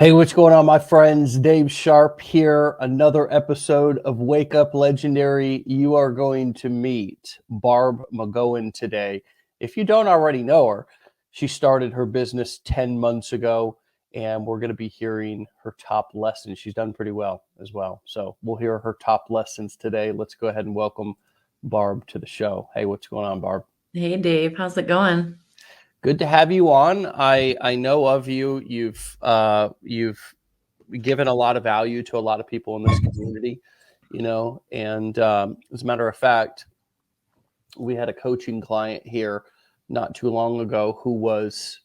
Hey, what's going on, my friends? Dave Sharpe here. Another episode of Wake Up Legendary. You are going to meet Barb McGowan today. If you don't already know her, she started her business 10 months ago, and we're going to be hearing her top lessons. She's done pretty well as well. So we'll hear her top lessons today. Let's go ahead and welcome Barb to the show. Hey, what's going on, Barb? Hey Dave, how's it going? Good to have you on. I know of you. You've given a lot of value to a lot of people in this community, and as a matter of fact, we had a coaching client here not too long ago who was,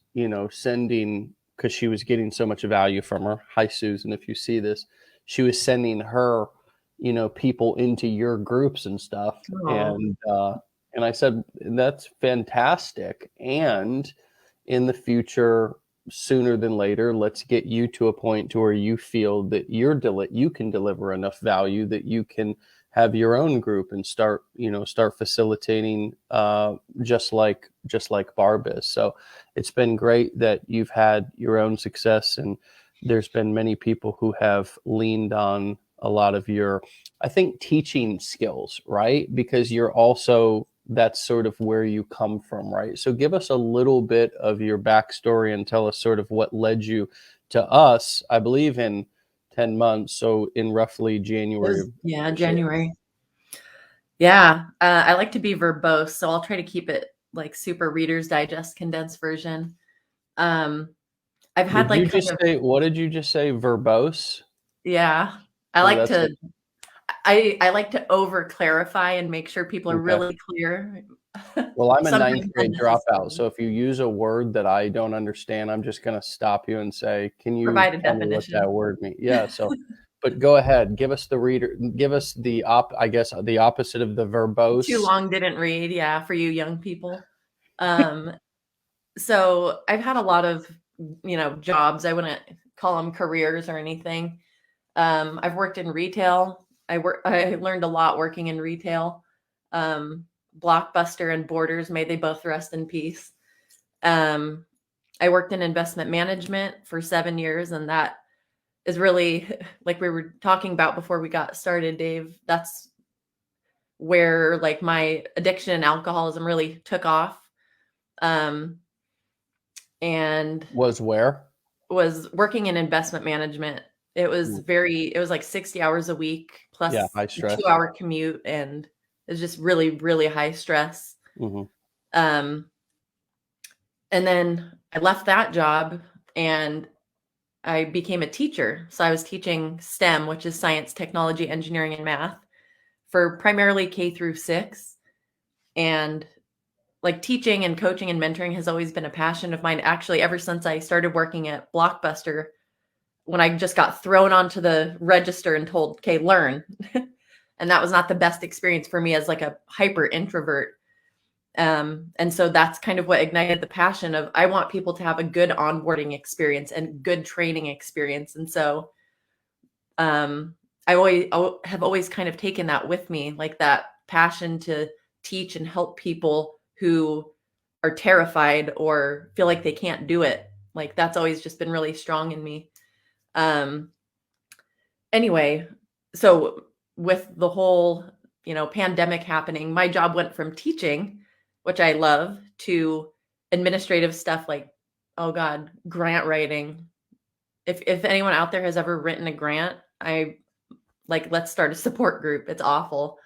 sending, because she was getting so much value from her. Hi, Susan, if you see this, she was sending her, people into your groups and stuff. Oh, And I said, that's fantastic. And in the future, sooner than later, let's get you to a point to where you feel that you can deliver enough value that you can have your own group and start facilitating, just like Barb is. So it's been great that you've had your own success, and there's been many people who have leaned on a lot of your, I think, teaching skills, right? Because you're also, that's sort of where you come from, right? So give us a little bit of your backstory and tell us sort of what led you to us, I believe, in 10 months. So in roughly January of yeah, this year. January. Yeah, I like to be verbose, so I'll try to keep it like super Reader's Digest condensed version. Um, I've had Did you like kind just of, say, what did you just say? Verbose? yeah, I Oh, like that's to good. I like to over clarify and make sure people are Okay. really clear. Well, I'm a ninth Sometimes grade dropout. unnecessarily. So if you use a word that I don't understand, I'm just going to stop you and say, can you Provide a tell me what that definition. word means? Yeah. So, but go ahead. Give us I guess, the opposite of the Too verbose. long didn't read, yeah, for you young people. Um, so I've had a lot of, jobs. I wouldn't call them careers or anything. I've worked in retail. I learned a lot working in retail. Um, Blockbuster and Borders, may they both rest in peace. Um, I worked in investment management for 7 years, and that is really like we were talking about before we got started, Dave. That's where like my addiction and alcoholism really took off. Um, and Was where? was working in investment management. It was like 60 hours a week Yeah. plus High a stress. 2-hour commute, and it was just really, really high stress. Hmm. Um, and then I left that job and I became a teacher. So I was teaching STEM, which is science, technology, engineering, and math for primarily K through 6. And like teaching and coaching and mentoring has always been a passion of mine. Actually, ever since I started working at Blockbuster, when I just got thrown onto the register and told, "Okay, learn." And that was not the best experience for me as like a hyper introvert. And so that's kind of what ignited the passion of I want people to have a good onboarding experience and good training experience. And so um, I have always kind of taken that with me, like that passion to teach and help people who are terrified or feel like they can't do it. Like that's always just been really strong in me. Um, Anyway, so with the whole, pandemic happening, my job went from teaching, which I love, to administrative stuff like, oh God, grant writing. If anyone out there has ever written a grant, I like let's start a support group. It's awful.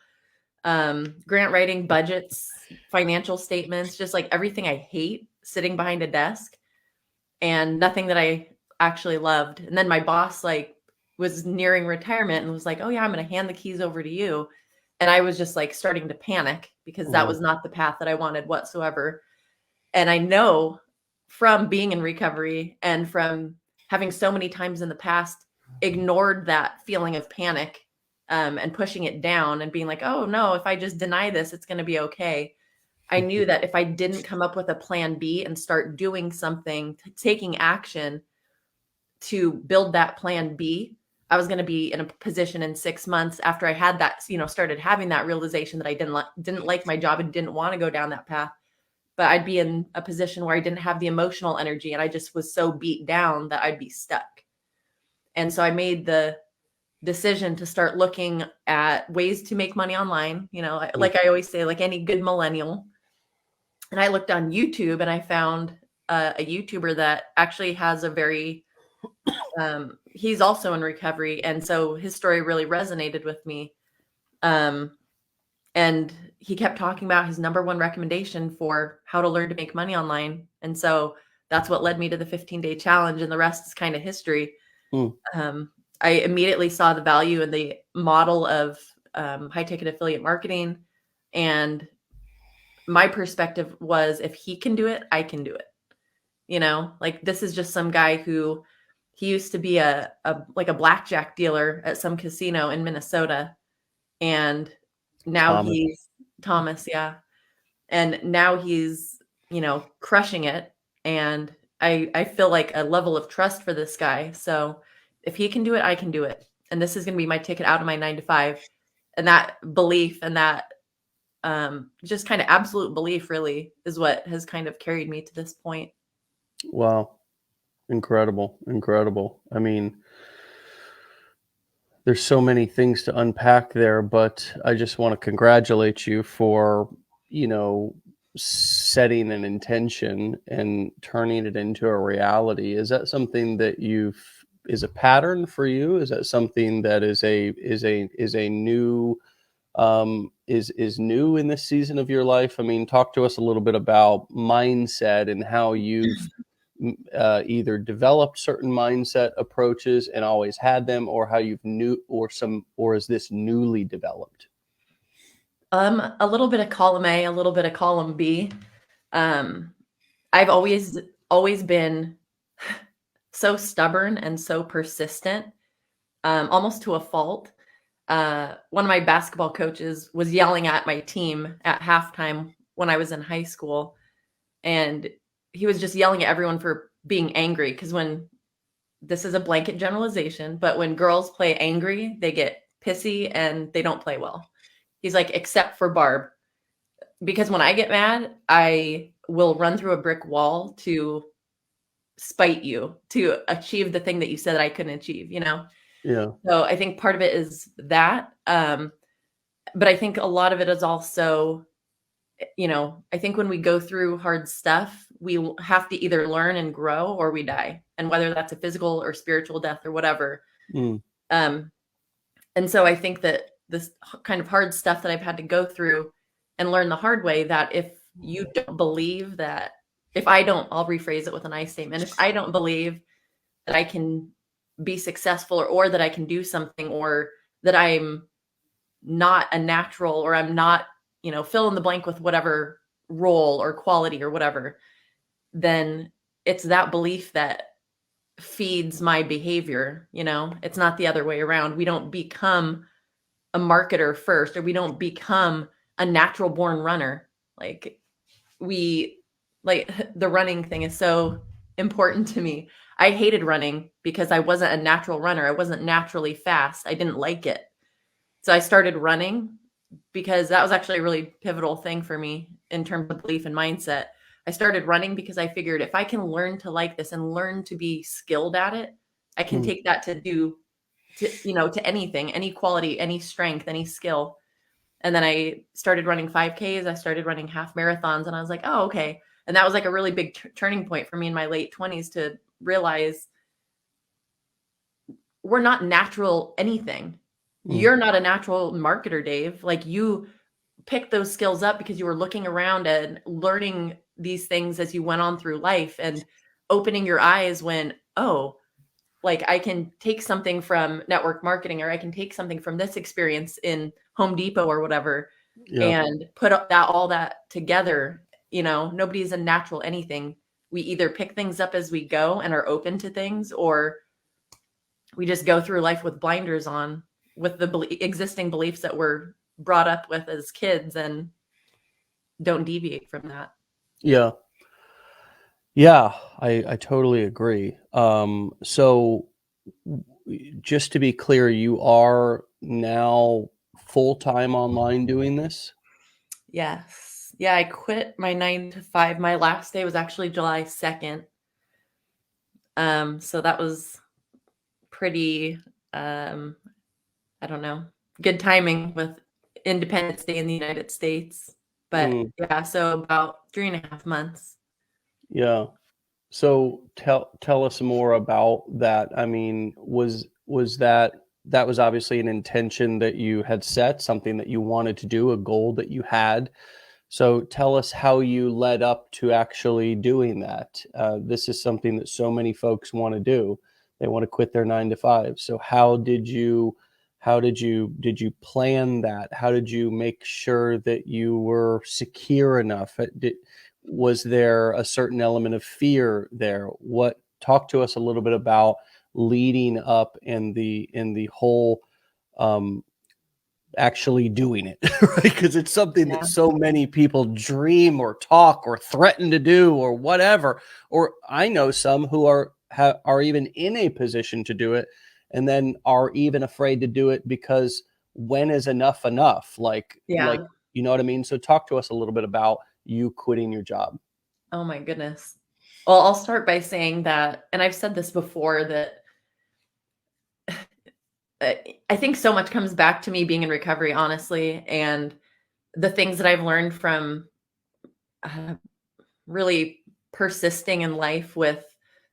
Grant writing, budgets, financial statements, just like everything I hate sitting behind a desk and nothing that I actually loved. And then my boss like was nearing retirement and was like, "Oh yeah, I'm going to hand the keys over to you." And I was just like starting to panic because that Hmm. was not the path that I wanted whatsoever. And I know from being in recovery and from having so many times in the past ignored that feeling of panic, and pushing it down and being like, "Oh no, if I just deny this, it's going to be okay." I knew that if I didn't come up with a plan B and start doing something, taking action to build that plan B, I was going to be in a position in 6 months after I had that, started having that realization that I didn't like my job and didn't want to go down that path. But I'd be in a position where I didn't have the emotional energy and I just was so beat down that I'd be stuck. And so I made the decision to start looking at ways to make money online, like I always say, like any good millennial. And I looked on YouTube and I found a YouTuber that actually has a very he's also in recovery, and so his story really resonated with me. And he kept talking about his number one recommendation for how to learn to make money online. And so that's what led me to the 15-day challenge, and the rest is kind of history. Mm. I immediately saw the value in the model of high ticket affiliate marketing. And my perspective was, if he can do it, I can do it. Like, this is just some guy who he used to be a blackjack dealer at some casino in Minnesota. And now Thomas. he's Thomas. Yeah. And now he's, crushing it. And I feel like a level of trust for this guy. So if he can do it, I can do it. And this is going to be my ticket out of my 9 to 5. And that belief and that just kind of absolute belief really is what has kind of carried me to this point. Wow. Incredible. I mean, there's so many things to unpack there, but I just want to congratulate you for, setting an intention and turning it into a reality. Is that something that is a pattern for you? Is that something that is a new is new in this season of your life? I mean, talk to us a little bit about mindset and how you've either developed certain mindset approaches and always had them, or how you've or is this newly developed? A little bit of column A, a little bit of column B. I've always been so stubborn and so persistent, almost to a fault. One of my basketball coaches was yelling at my team at halftime when I was in high school, and he was just yelling at everyone for being angry, because this is a blanket generalization, but when girls play angry, they get pissy and they don't play well. He's like, except for Barb, because when I get mad, I will run through a brick wall to spite you, to achieve the thing that you said that I couldn't achieve, Yeah. So I think part of it is that. But I think a lot of it is also, I think when we go through hard stuff, we have to either learn and grow or we die. And whether that's a physical or spiritual death or whatever. Mm. And so I think that this kind of hard stuff that I've had to go through and learn the hard way, that if you don't believe that, I'll rephrase it with a nice statement. If I don't believe that I can be successful, or that I can do something, or that I'm not a natural, or I'm not, fill in the blank with whatever role or quality or whatever, then it's that belief that feeds my behavior. It's not the other way around. We don't become a marketer first, or we don't become a natural born runner. Like the running thing is so important to me. I hated running because I wasn't a natural runner. I wasn't naturally fast. I didn't like it. So I started running because that was actually a really pivotal thing for me in terms of belief and mindset. I started running because I figured, if I can learn to like this and learn to be skilled at it, I can take that to anything, any quality, any strength, any skill. And then I started running 5Ks. I started running half marathons, and I was like, oh, okay. And that was like a really big turning point for me in my late 20s to realize we're not natural anything. You're not a natural marketer, Dave. Like, you picked those skills up because you were looking around and learning these things as you went on through life, and opening your eyes when, oh, like, I can take something from network marketing, or I can take something from this experience in Home Depot or whatever, and put up all that together. Nobody's a natural anything. We either pick things up as we go and are open to things, or we just go through life with blinders on, with the existing beliefs that we're brought up with as kids, and don't deviate from that. Yeah. Yeah, I totally agree. So just to be clear, you are now full-time online doing this? Yes. Yeah, I quit my 9 to 5. My last day was actually July 2nd. So that was pretty, I don't know, good timing with Independence Day in the United States. But Mm, yeah, so about 3.5 months. yeah. So tell us more about that. I mean, was that was obviously an intention that you had set, something that you wanted to do, a goal that you had. So tell us how you led up to actually doing that. This is something that so many folks want to do. They want to quit their 9 to 5. So how did you plan that? How did you make sure that you were secure enough? Was there a certain element of fear there? Talk to us a little bit about leading up in the whole um, actually doing it, right? Because it's something that Yeah. so many people dream or talk or threaten to do or whatever. Or I know some who are even in a position to do it and then are even afraid to do it because when is enough enough? Like Yeah. you know what I mean? So talk to us a little bit about you quitting your job. Oh my goodness. Well, I'll start by saying that, and I've said this before, that uh, I think so much comes back to me being in recovery, honestly, and the things that I've learned from uh, really persisting in life with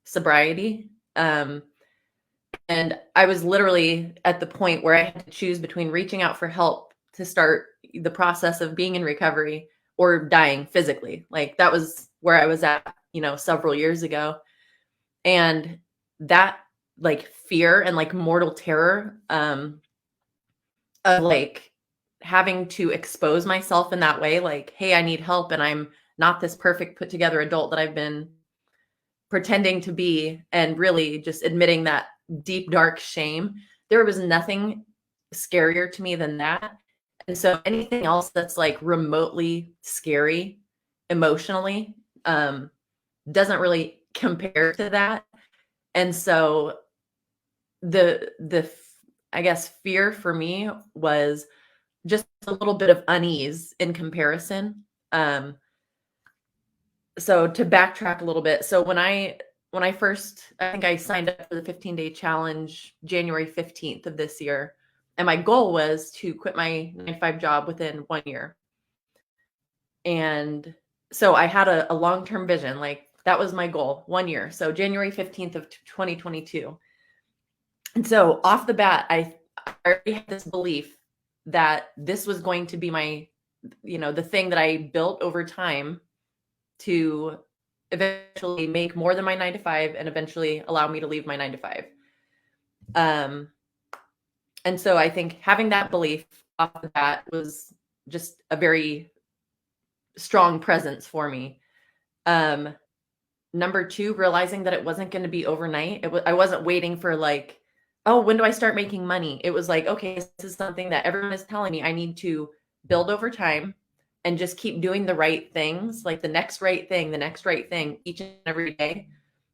sobriety. And I was literally at the point where I had to choose between reaching out for help to start the process of being in recovery or dying physically. Like that was where I was at, several years ago. And that like fear and like mortal terror of like having to expose myself in that way, like, hey, I need help and I'm not this perfect put together adult that I've been pretending to be, and really just admitting that deep dark shame. There was nothing scarier to me than that. And so anything else that's like remotely scary emotionally um doesn't really compare to that. And so I guess fear for me was just a little bit of unease in comparison. Um, so to backtrack a little bit, so when I first, I think I signed up for the 15-day challenge January 15th of this year, and my goal was to quit my 9 to 5 job within 1 year. And so I had a long-term vision, like that was my goal, 1 year. So January 15th of 2022. And so off the bat, I already had this belief that this was going to be my, the thing that I built over time to eventually make more than my 9 to 5 and eventually allow me to leave my 9 to 5. Um, and so I think having that belief off the bat was just a very strong presence for me. Number two, realizing that it wasn't going to be overnight. I wasn't waiting for like, oh, when do I start making money? It was like, okay, this is something that everyone is telling me I need to build over time and just keep doing the right things, like the next right thing each and every day.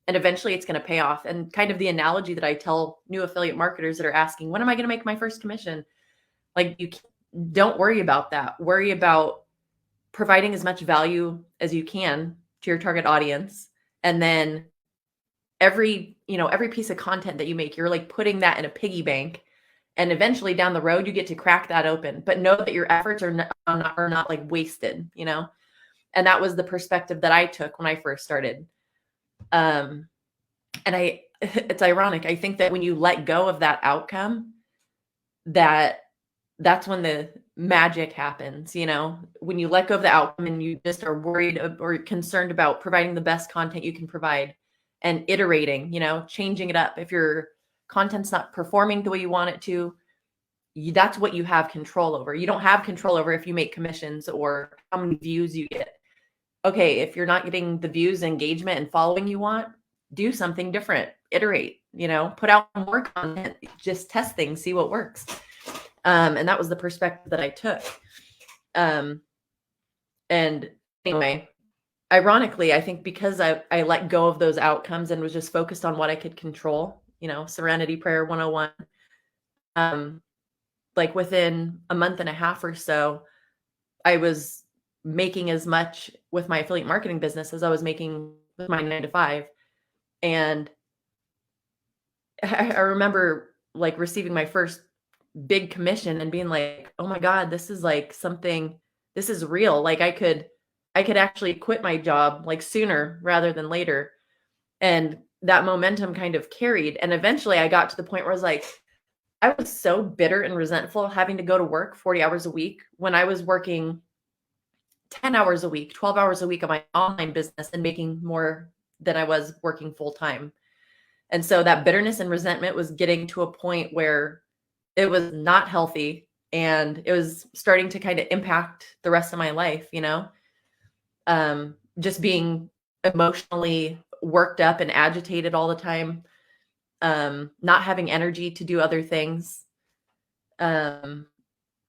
And eventually it's going to pay off. And kind of the analogy that I tell new affiliate marketers that are asking, when am I going to make my first commission? Like, you don't worry about that. Worry about providing as much value as you can to your target audience. And then every piece of content that you make, you're like putting that in a piggy bank. And eventually down the road, you get to crack that open. But know that your efforts are not like wasted. And that was the perspective that I took when I first started. And it's ironic. I think that when you let go of that outcome, that's when the magic happens. When you let go of the outcome and you just are worried or concerned about providing the best content you can provide and iterating, changing it up. If your content's not performing the way you want it to, that's what you have control over. You don't have control over if you make commissions or how many views you get. Okay, if you're not getting the views, engagement, and following you want, do something different. Iterate, put out more content, just test things, see what works. And that was the perspective that I took. And anyway, ironically, I think because I let go of those outcomes and was just focused on what I could control, Serenity Prayer 101, like within a month and a half or so, I was making as much with my affiliate marketing business as I was making with my 9 to 5. And I remember like receiving my first big commission and being like, oh my God, this is like something, this is real. Like I could actually quit my job like sooner rather than later. And that momentum kind of carried. And eventually I got to the point where I was like, I was so bitter and resentful having to go to work 40 hours a week when I was working 10 hours a week, 12 hours a week on my online business and making more than I was working full time. And so that bitterness and resentment was getting to a point where it was not healthy and it was starting to kind of impact the rest of my life, you know? Just being emotionally worked up and agitated all the time, not having energy to do other things, um,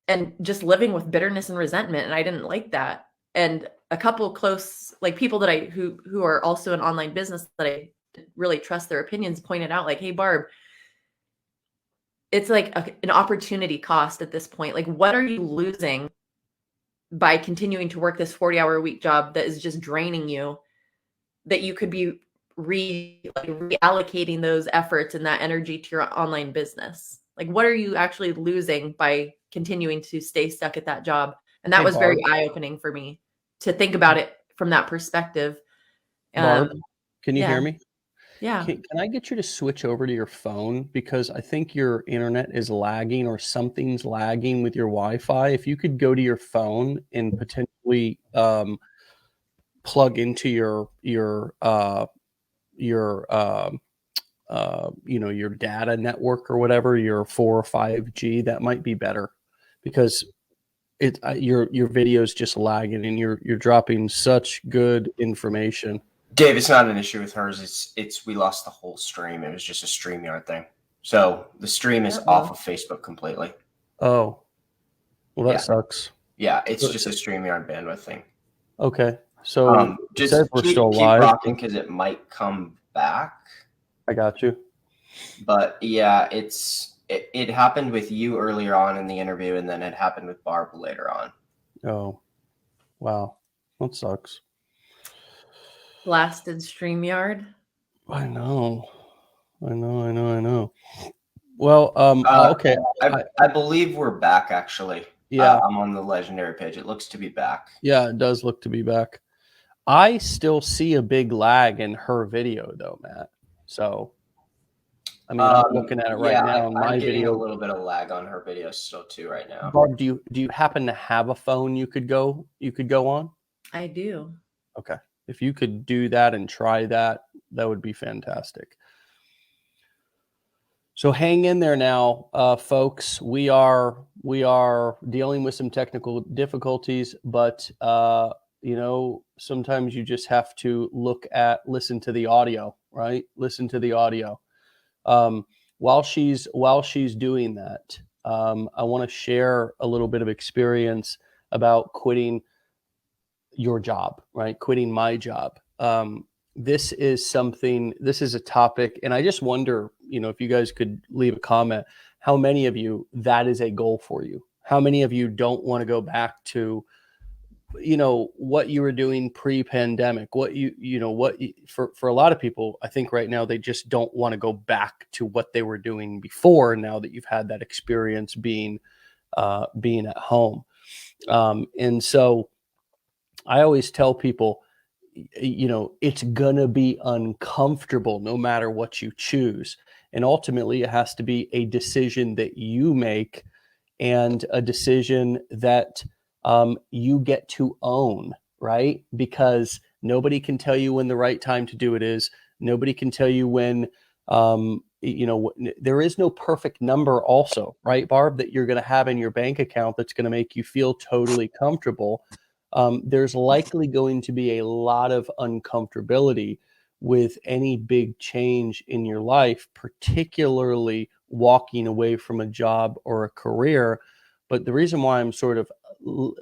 and just living with bitterness and resentment. And I didn't like that. And a couple close, like people that who are also in online business that I really trust their opinions pointed out like, hey, Barb, it's like an opportunity cost at this point. Like, what are you losing by continuing to work this 40-hour a week job that is just draining you, that you could be reallocating those efforts and that energy to your online business? Like, what are you actually losing by continuing to stay stuck at that job? And that Hey, was Barb. very eye-opening for me to think about it from that perspective. Barb, can you hear Yeah, me? yeah. Can I get you to switch over to your phone? Because I think your internet is lagging or something's lagging with your Wi-Fi. If you could go to your phone and potentially plug into your data network or whatever, your 4 or 5G, that might be better, because your video is just lagging and you're dropping such good information. Dave, it's not an issue with hers. It's we lost the whole stream. It was just a StreamYard thing. So the stream is off of Facebook completely. Oh, well, that Yeah. sucks. Yeah, it's just a StreamYard bandwidth thing. Okay, so just says we're still keep live. rocking because it might come back. I got you. But yeah, it happened with you earlier on in the interview, and then it happened with Barb later on. Oh, wow, that sucks. Blasted StreamYard. I know. Well, okay. I believe we're back, actually. Yeah. I'm on the legendary page. It looks to be back. Yeah, it does look to be back. I still see a big lag in her video, though, Matt. So, I mean, I'm looking at it right now in my I'm getting video. a little bit of lag on her video still too right now. Barb, do you happen to have a phone you could go on? I do. Okay. If you could do that and try that, that would be fantastic. So hang in there now, folks. We are dealing with some technical difficulties, but sometimes you just have to listen to the audio, right? Listen to the audio. While she's doing that, I want to share a little bit of experience about quitting your job, right? Quitting my job. This is a topic, and I just wonder, if you guys could leave a comment, how many of you that is a goal for you? How many of you don't want to go back to, what you were doing pre-pandemic? For a lot of people, I think right now they just don't want to go back to what they were doing before. Now that you've had that experience being at home, and so I always tell people, it's gonna be uncomfortable no matter what you choose. And ultimately it has to be a decision that you make, and a decision that you get to own, right? Because nobody can tell you when the right time to do it is. Nobody can tell you when, there is no perfect number also, right, Barb, that you're going to have in your bank account that's going to make you feel totally comfortable. There's likely going to be a lot of uncomfortability with any big change in your life, particularly walking away from a job or a career. But the reason why I'm sort of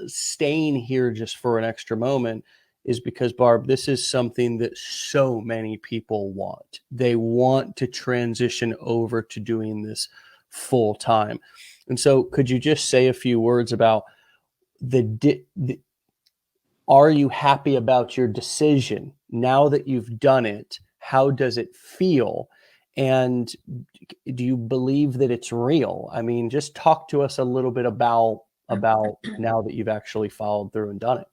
staying here just for an extra moment is because, Barb, this is something that so many people want. They want to transition over to doing this full time. And so could you just say a few words about are you happy about your decision now that you've done it? How does it feel? And do you believe that it's real? I mean, just talk to us a little bit about now that you've actually followed through and done it.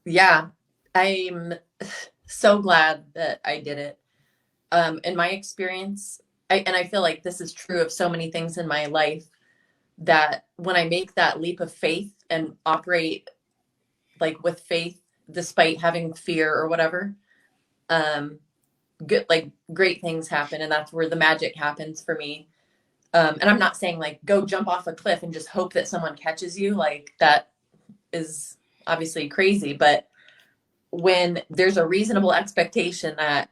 Yeah, I'm so glad that I did it. In my experience, and I feel like this is true of so many things in my life, that when I make that leap of faith and operate like with faith, despite having fear or whatever, good, like great things happen. And that's where the magic happens for me. And I'm not saying like go jump off a cliff and just hope that someone catches you. Like that is obviously crazy. But when there's a reasonable expectation that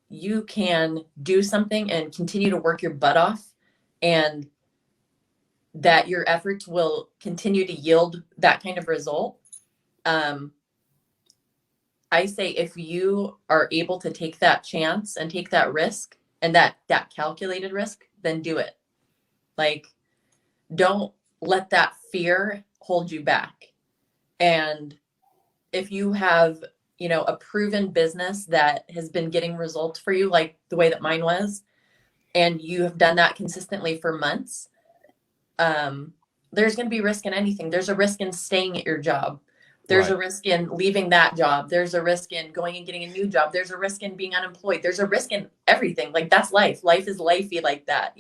you can do something and continue to work your butt off, and that your efforts will continue to yield that kind of result. I say if you are able to take that chance and take that risk, and that calculated risk, then do it. Like, don't let that fear hold you back. And if you have, a proven business that has been getting results for you, like the way that mine was, and you have done that consistently for months, there's going to be risk in anything. There's a risk in staying at your job. There's a risk in leaving that job. There's a risk in going and getting a new job. There's a risk in being unemployed. There's a risk in everything. Like, that's life. Life is lifey like that,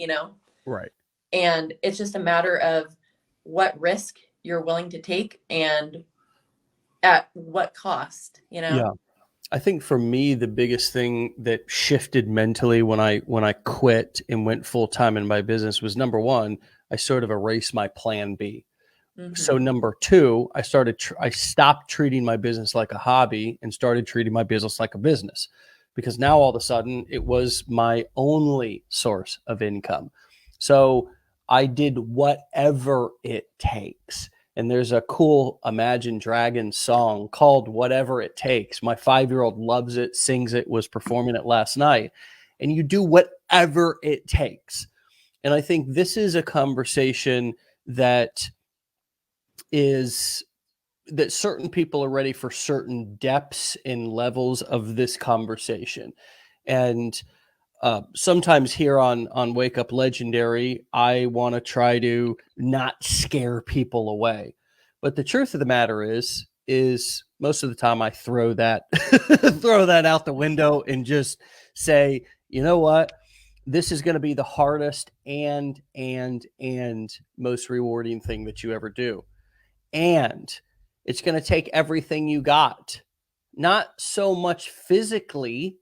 Right. And it's just a matter of what risk you're willing to take and at what cost, Yeah. I think for me, the biggest thing that shifted mentally when I quit and went full time in my business was, number one, I sort of erased my plan B. Mm-hmm. So number two, I stopped treating my business like a hobby and started treating my business like a business, because now all of a sudden it was my only source of income. So I did whatever it takes. And there's a cool Imagine Dragons song called Whatever It Takes. My 5-year-old loves it, sings it, was performing it last night. And you do whatever it takes. And I think this is a conversation that certain people are ready for certain depths and levels of this conversation. And sometimes here on Wake Up Legendary, I want to try to not scare people away. But the truth of the matter is most of the time I throw that throw that out the window and just say, you know what? This is going to be the hardest and most rewarding thing that you ever do. And it's going to take everything you got, not so much physically,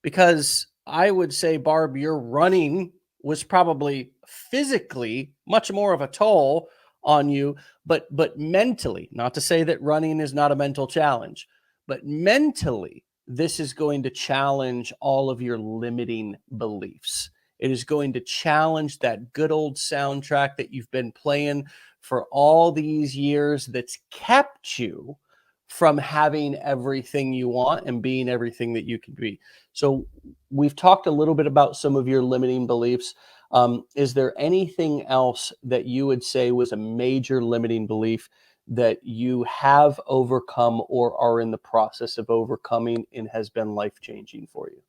because I would say, Barb, your running was probably physically much more of a toll on you, but mentally, not to say that running is not a mental challenge, but mentally, this is going to challenge all of your limiting beliefs. It is going to challenge that good old soundtrack that you've been playing for all these years that's kept you from having everything you want and being everything that you can be. So we've talked a little bit about some of your limiting beliefs. Is there anything else that you would say was a major limiting belief that you have overcome or are in the process of overcoming and has been life-changing for you?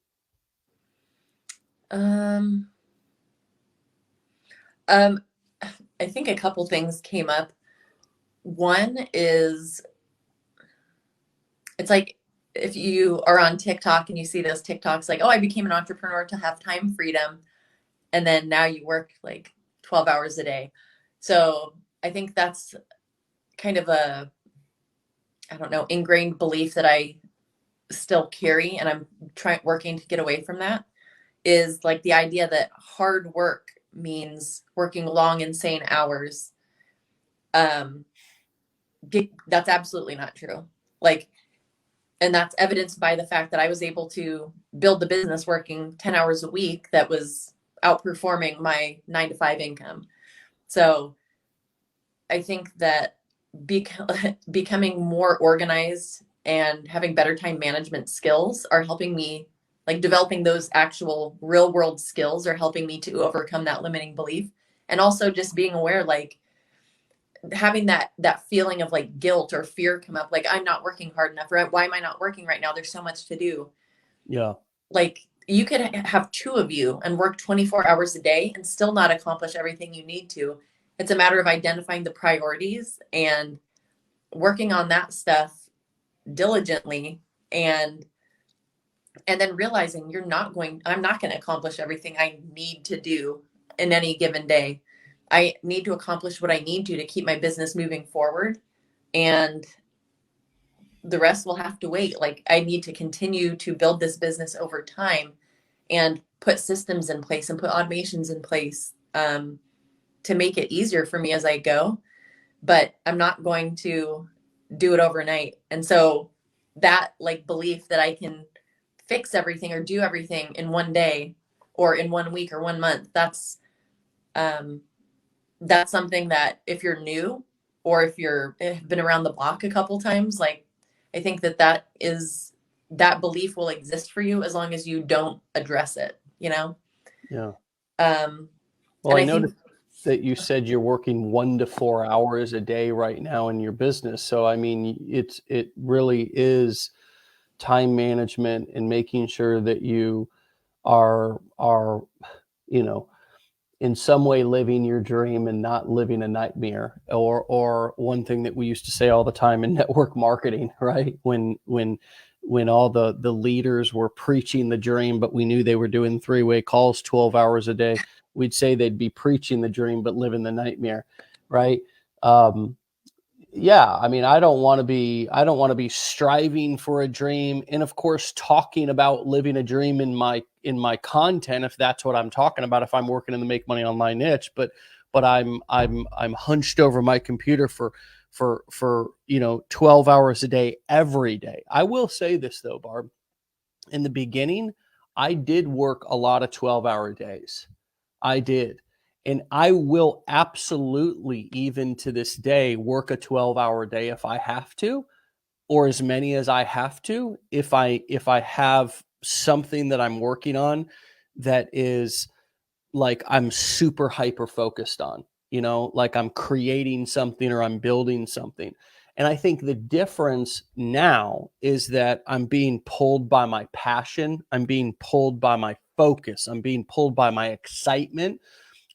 I think a couple things came up. One is, it's like if you are on TikTok and you see those TikToks like, oh, I became an entrepreneur to have time freedom. And then now you work like 12 hours a day. So I think that's kind of a, I don't know, ingrained belief that I still carry. And I'm working to get away from that, is like the idea that hard work means working long, insane hours. That's absolutely not true. Like, and that's evidenced by the fact that I was able to build the business working 10 hours a week that was outperforming my 9-to-5 income. So I think that becoming more organized and having better time management skills are helping me, like developing those actual real world skills are helping me to overcome that limiting belief. And also just being aware, like having that feeling of like guilt or fear come up, like I'm not working hard enough, right? Why am I not working right now? There's so much to do. Yeah. Like you could have two of you and work 24 hours a day and still not accomplish everything you need to. It's a matter of identifying the priorities and working on that stuff diligently, and then realizing I'm not going to accomplish everything I need to do in any given day. I need to accomplish what I need to keep my business moving forward, and the rest will have to wait. Like, I need to continue to build this business over time and put systems in place and put automations in place, to make it easier for me as I go. But I'm not going to do it overnight. And so that, like, belief that I can fix everything or do everything in one day or in 1 week or 1 month, that's something that if you're new or if you're been around the block a couple times, like, I think that belief will exist for you as long as you don't address it, you know? Yeah. Well, I noticed that you said you're working 1 to 4 hours a day right now in your business. So, I mean, it really is time management and making sure that you are, in some way living your dream and not living a nightmare, or one thing that we used to say all the time in network marketing, right? When all the leaders were preaching the dream, but we knew they were doing 3-way calls 12 hours a day, we'd say they'd be preaching the dream, but living the nightmare. Right. Yeah. I mean, I don't want to be striving for a dream. And of course, talking about living a dream in my content, if that's what I'm talking about, if I'm working in the make money online niche, but I'm hunched over my computer for 12 hours a day, every day. I will say this though, Barb, in the beginning, I did work a lot of 12-hour days. I did. And I will absolutely, even to this day, work a 12-hour day if I have to, or as many as I have to, if I have something that I'm working on that is like I'm super hyper focused on, like I'm creating something or I'm building something. And I think the difference now is that I'm being pulled by my passion. I'm being pulled by my focus. I'm being pulled by my excitement,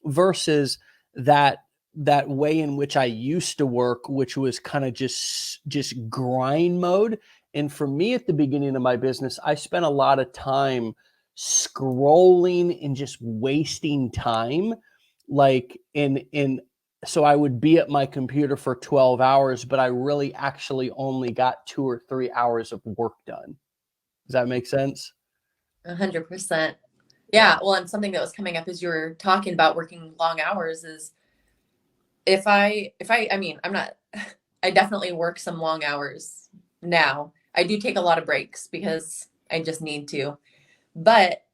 versus that way in which I used to work, which was kind of just grind mode. And for me at the beginning of my business, I spent a lot of time scrolling and just wasting time. Like so I would be at my computer for 12 hours, but I really actually only got 2 or 3 hours of work done. Does that make sense? 100%. Yeah. Well, and something that was coming up as you were talking about working long hours is I mean, I definitely work some long hours now. I do take a lot of breaks because I just need to. But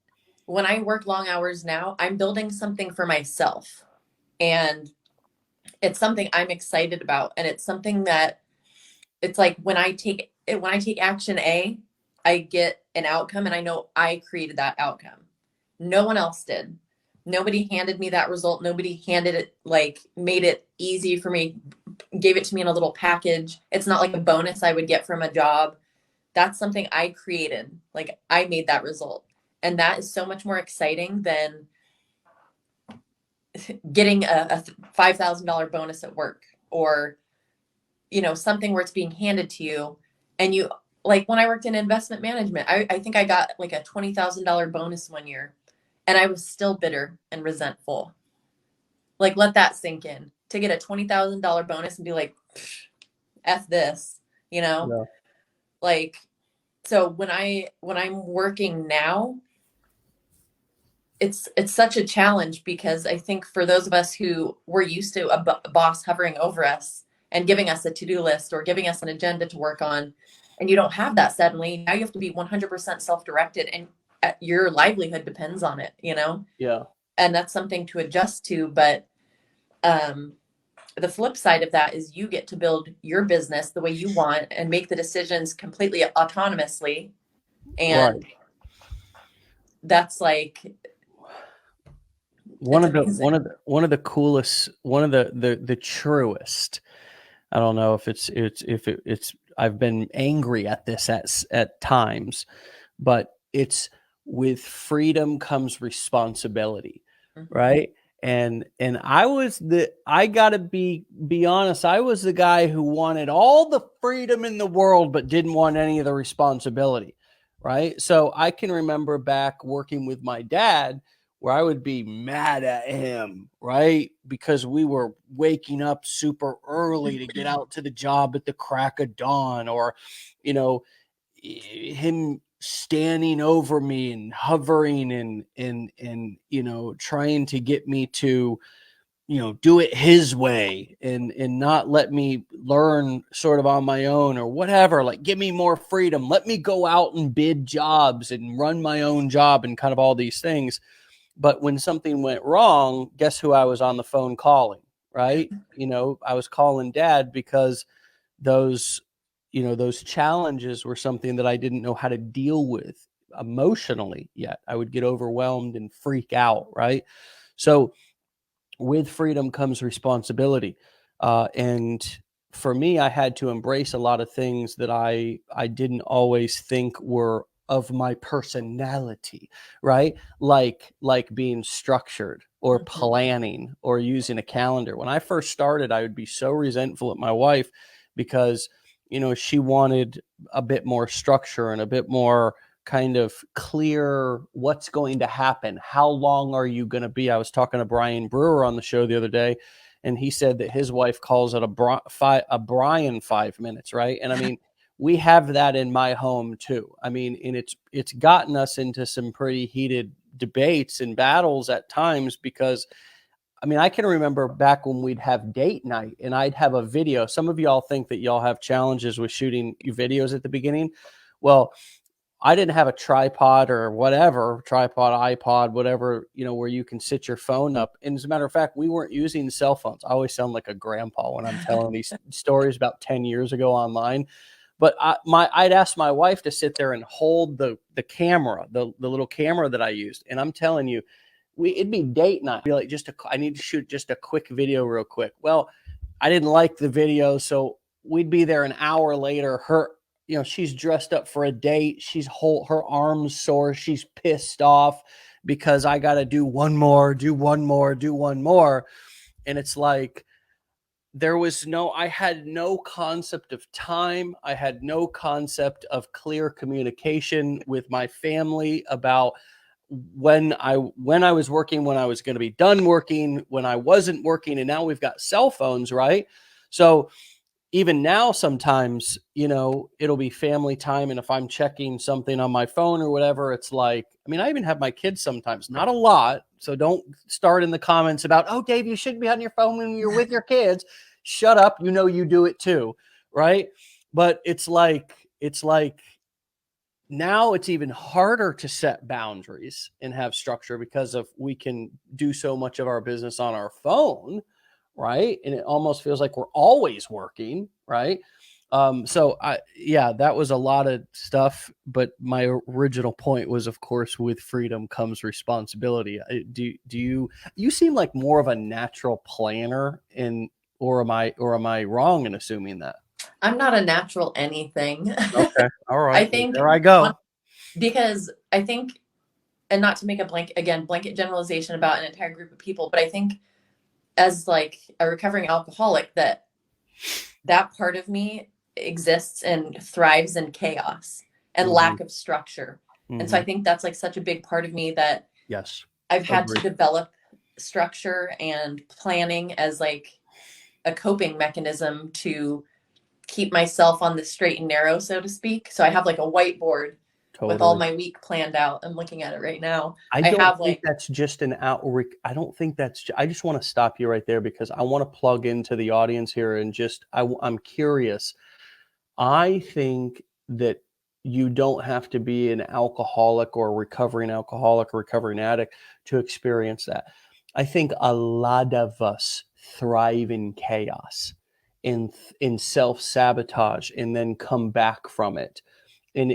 when I work long hours now, I'm building something for myself. And it's something I'm excited about. And it's something that it's like when I take action A, I get an outcome, and I know I created that outcome. No one else did. Nobody handed me that result. Nobody made it easy for me, gave it to me in a little package. It's not like a bonus I would get from a job. That's something I created. Like, I made that result. And that is so much more exciting than getting a $5,000 bonus at work, or, something where it's being handed to you. And you, like, when I worked in investment management, I think I got like a $20,000 bonus one year. And I was still bitter and resentful. Like, let that sink in. To get a $20,000 bonus and be like, F this, Yeah. Like, so when I'm working now, it's such a challenge, because I think for those of us who were used to a boss hovering over us and giving us a to-do list or giving us an agenda to work on, and you don't have that suddenly, now you have to be 100% self-directed, and your livelihood depends on it, Yeah. And that's something to adjust to. But the flip side of that is you get to build your business the way you want and make the decisions completely autonomously. And that's like one of the coolest, one of the truest. I don't know if it's I've been angry at this at times, but it's with freedom comes responsibility, Mhm. right? And I gotta be honest, I was the guy who wanted all the freedom in the world but didn't want any of the responsibility, right? So I can remember back working with my dad where I would be mad at him, right? Because we were waking up super early to get out to the job at the crack of dawn, or, you know, him standing over me and hovering and trying to get me to do it his way and not let me learn sort of on my own or whatever. Like, give me more freedom, let me go out and bid jobs and run my own job and kind of all these things. But when something went wrong, guess who I was on the phone calling, right? I was calling dad because those those challenges were something that I didn't know how to deal with emotionally yet. I would get overwhelmed and freak out, right? So with freedom comes responsibility. And for me, I had to embrace a lot of things that I didn't always think were of my personality, right? Like being structured or planning or using a calendar. When I first started, I would be so resentful at my wife because she wanted a bit more structure and a bit more kind of clear what's going to happen. How long are you going to be? I was talking to Brian Brewer on the show the other day, and he said that his wife calls it a Brian 5 minutes, right? And I mean, we have that in my home too. I mean, and it's gotten us into some pretty heated debates and battles at times because I mean, I can remember back when we'd have date night and I'd have a video. Some of y'all think that y'all have challenges with shooting your videos at the beginning. Well, I didn't have a tripod or whatever, tripod, iPod, whatever, where you can sit your phone up. And as a matter of fact, we weren't using cell phones. I always sound like a grandpa when I'm telling these stories about 10 years ago online. But I'd ask my wife to sit there and hold the camera, the little camera that I used. And I'm telling you, it'd be date night. I'd be like, I need to shoot just a quick video real quick. Well, I didn't like the video. So we'd be there an hour later. She's dressed up for a date. Her arms sore. She's pissed off because I got to do one more. And it's like, I had no concept of time. I had no concept of clear communication with my family about when I was working, when I was going to be done working, when I wasn't working. And now we've got cell phones, right? So even now, sometimes, it'll be family time. And if I'm checking something on my phone or whatever, it's like, I mean, I even have my kids sometimes, not a lot. So don't start in the comments about, oh, Dave, you shouldn't be on your phone when you're with your kids. Shut up. You do it too. Right. But it's like now it's even harder to set boundaries and have structure because we can do so much of our business on our phone, right? And it almost feels like we're always working, right? That was a lot of stuff, but my original point was, of course, with freedom comes responsibility. You seem like more of a natural planner, or am I wrong in assuming that? I'm not a natural anything. Okay. All right. I think there I go. Because I think, and not to make a blanket generalization about an entire group of people, but I think as like a recovering alcoholic, that part of me exists and thrives in chaos and lack of structure. And so I think that's like such a big part of me that yes, I've had to develop structure and planning as like a coping mechanism to keep myself on the straight and narrow, so to speak. So I have like a whiteboard with all my week planned out. I'm looking at it right now. I don't think that's just an outreach. I don't think I just want to stop you right there because I want to plug into the audience here and I'm curious. I think that you don't have to be an alcoholic or a recovering alcoholic or recovering addict to experience that. I think a lot of us thrive in chaos, in self-sabotage, and then come back from it. And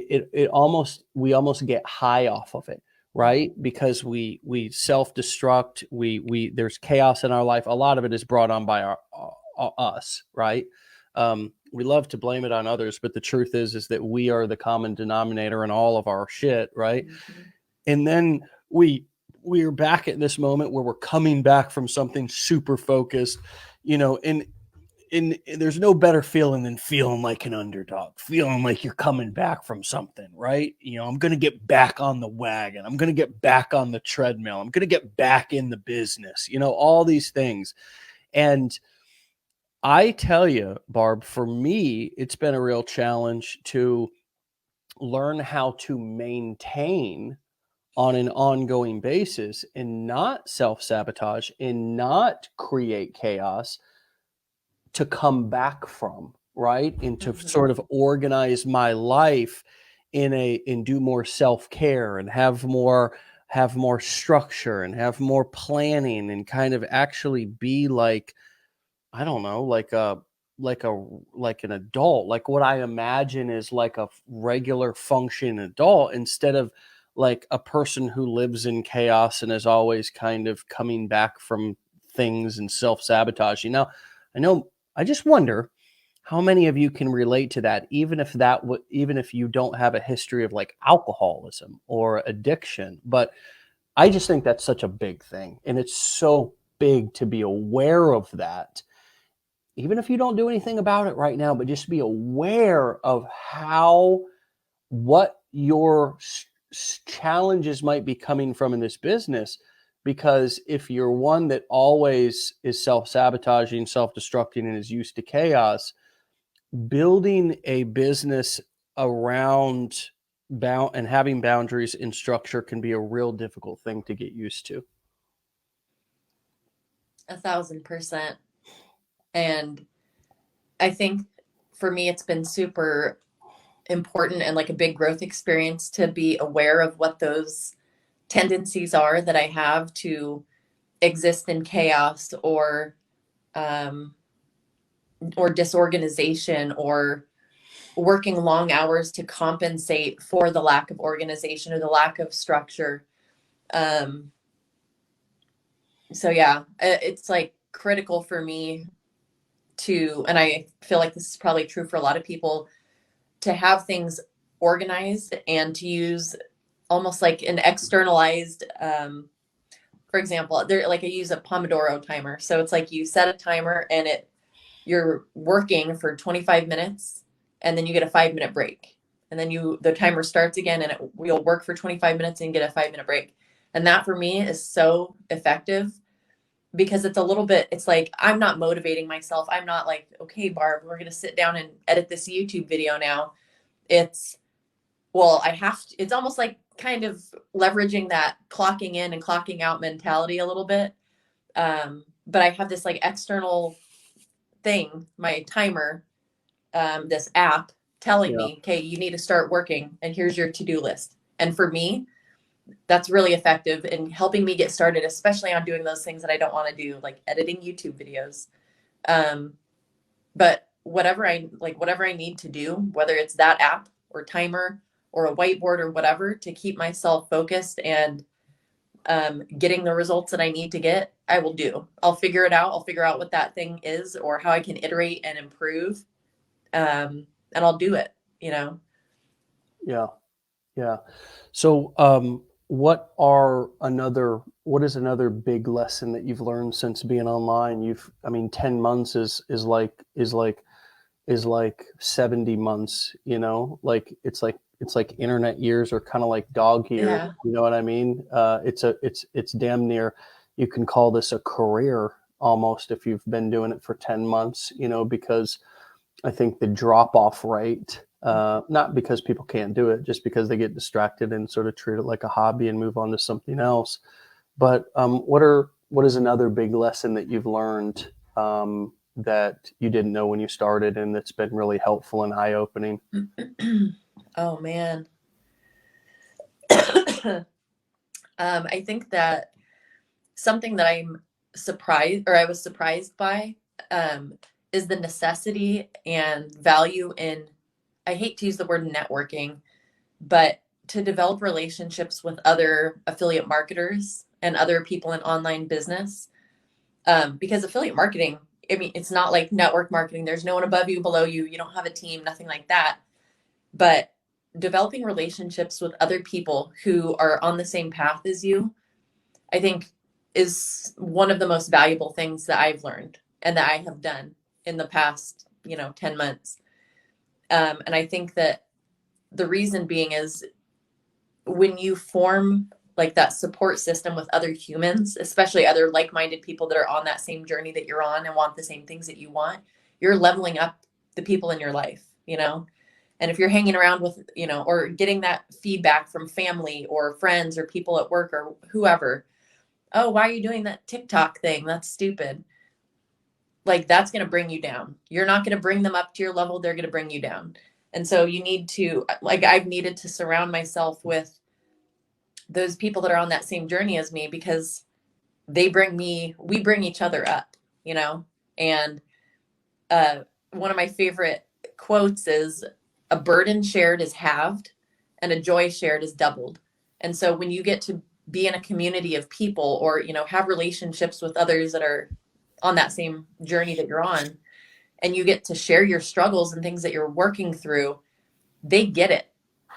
we almost get high off of it, right? Because we self-destruct, there's chaos in our life. A lot of it is brought on by us, right? We love to blame it on others, but the truth is that we are the common denominator in all of our shit, right? And then we're back at this moment where we're coming back from something super focused, and there's no better feeling than feeling like an underdog, feeling like you're coming back from something, right? I'm going to get back on the wagon. I'm going to get back on the treadmill. I'm going to get back in the business, all these things. And I tell you, Barb, for me, it's been a real challenge to learn how to maintain on an ongoing basis and not self-sabotage and not create chaos to come back from, right? And to sort of organize my life and do more self-care and have more structure and have more planning and kind of actually be like, I don't know, like an adult, like what I imagine is like a regular functioning adult, instead of like a person who lives in chaos and is always kind of coming back from things and self-sabotage. I just wonder how many of you can relate to that, even if you don't have a history of like alcoholism or addiction. But I just think that's such a big thing, and it's so big to be aware of that, even if you don't do anything about it right now, but just be aware of what your challenges might be coming from in this business. Because if you're one that always is self-sabotaging, self-destructing, and is used to chaos, building a business around and having boundaries and structure can be a real difficult thing to get used to. 1,000%. And I think for me, it's been super important and like a big growth experience to be aware of what those tendencies are that I have to exist in chaos or disorganization, or working long hours to compensate for the lack of organization or the lack of structure. So yeah, it's like critical for me to, and I feel like this is probably true for a lot of people, to have things organized and to use almost like an externalized, for example, there, like I use a Pomodoro timer. So it's like you set a timer and you're working for 25 minutes and then you get a 5-minute break. And then the timer starts again and you'll work for 25 minutes and get a 5-minute break. And that for me is so effective, because it's like, I'm not motivating myself. I'm not like, okay, Barb, we're going to sit down and edit this YouTube video now. It's, well, I have to, it's almost like kind of leveraging that clocking in and clocking out mentality a little bit. But I have this like external thing, my timer, this app telling me, okay, you need to start working and here's your to-do list. And for me, that's really effective in helping me get started, especially on doing those things that I don't want to do, like editing YouTube videos. But whatever I need to do, whether it's that app or timer or a whiteboard or whatever, to keep myself focused and getting the results that I need to get, I will do. I'll figure it out. I'll figure out what that thing is or how I can iterate and improve. And I'll do it, Yeah. Yeah. So, what is another big lesson that you've learned since being online? 10 months is like 70 months, like it's like internet years are kind of like dog years. Yeah. You know what I mean? It's damn near, you can call this a career almost if you've been doing it for 10 months, because I think the drop off rate, not because people can't do it, just because they get distracted and sort of treat it like a hobby and move on to something else. But what is another big lesson that you've learned that you didn't know when you started and that's been really helpful and eye-opening? Oh man. I think that something that I was surprised by, is the necessity and value in, I hate to use the word networking, but to develop relationships with other affiliate marketers and other people in online business. Because affiliate marketing, it's not like network marketing. There's no one above you, below you. You don't have a team, nothing like that. But developing relationships with other people who are on the same path as you, I think is one of the most valuable things that I've learned and that I have done in the past, 10 months. And I think that the reason being is when you form like that support system with other humans, especially other like-minded people that are on that same journey that you're on and want the same things that you want, you're leveling up the people in your life, And if you're hanging around with, or getting that feedback from family or friends or people at work or whoever, oh, why are you doing that TikTok thing? That's stupid. Like, that's going to bring you down. You're not going to bring them up to your level. They're going to bring you down. And so you need to, like, I've needed to surround myself with those people that are on that same journey as me, because we bring each other up, And one of my favorite quotes is, a burden shared is halved and a joy shared is doubled. And so when you get to be in a community of people or, have relationships with others that are on that same journey that you're on, and you get to share your struggles and things that you're working through, they get it.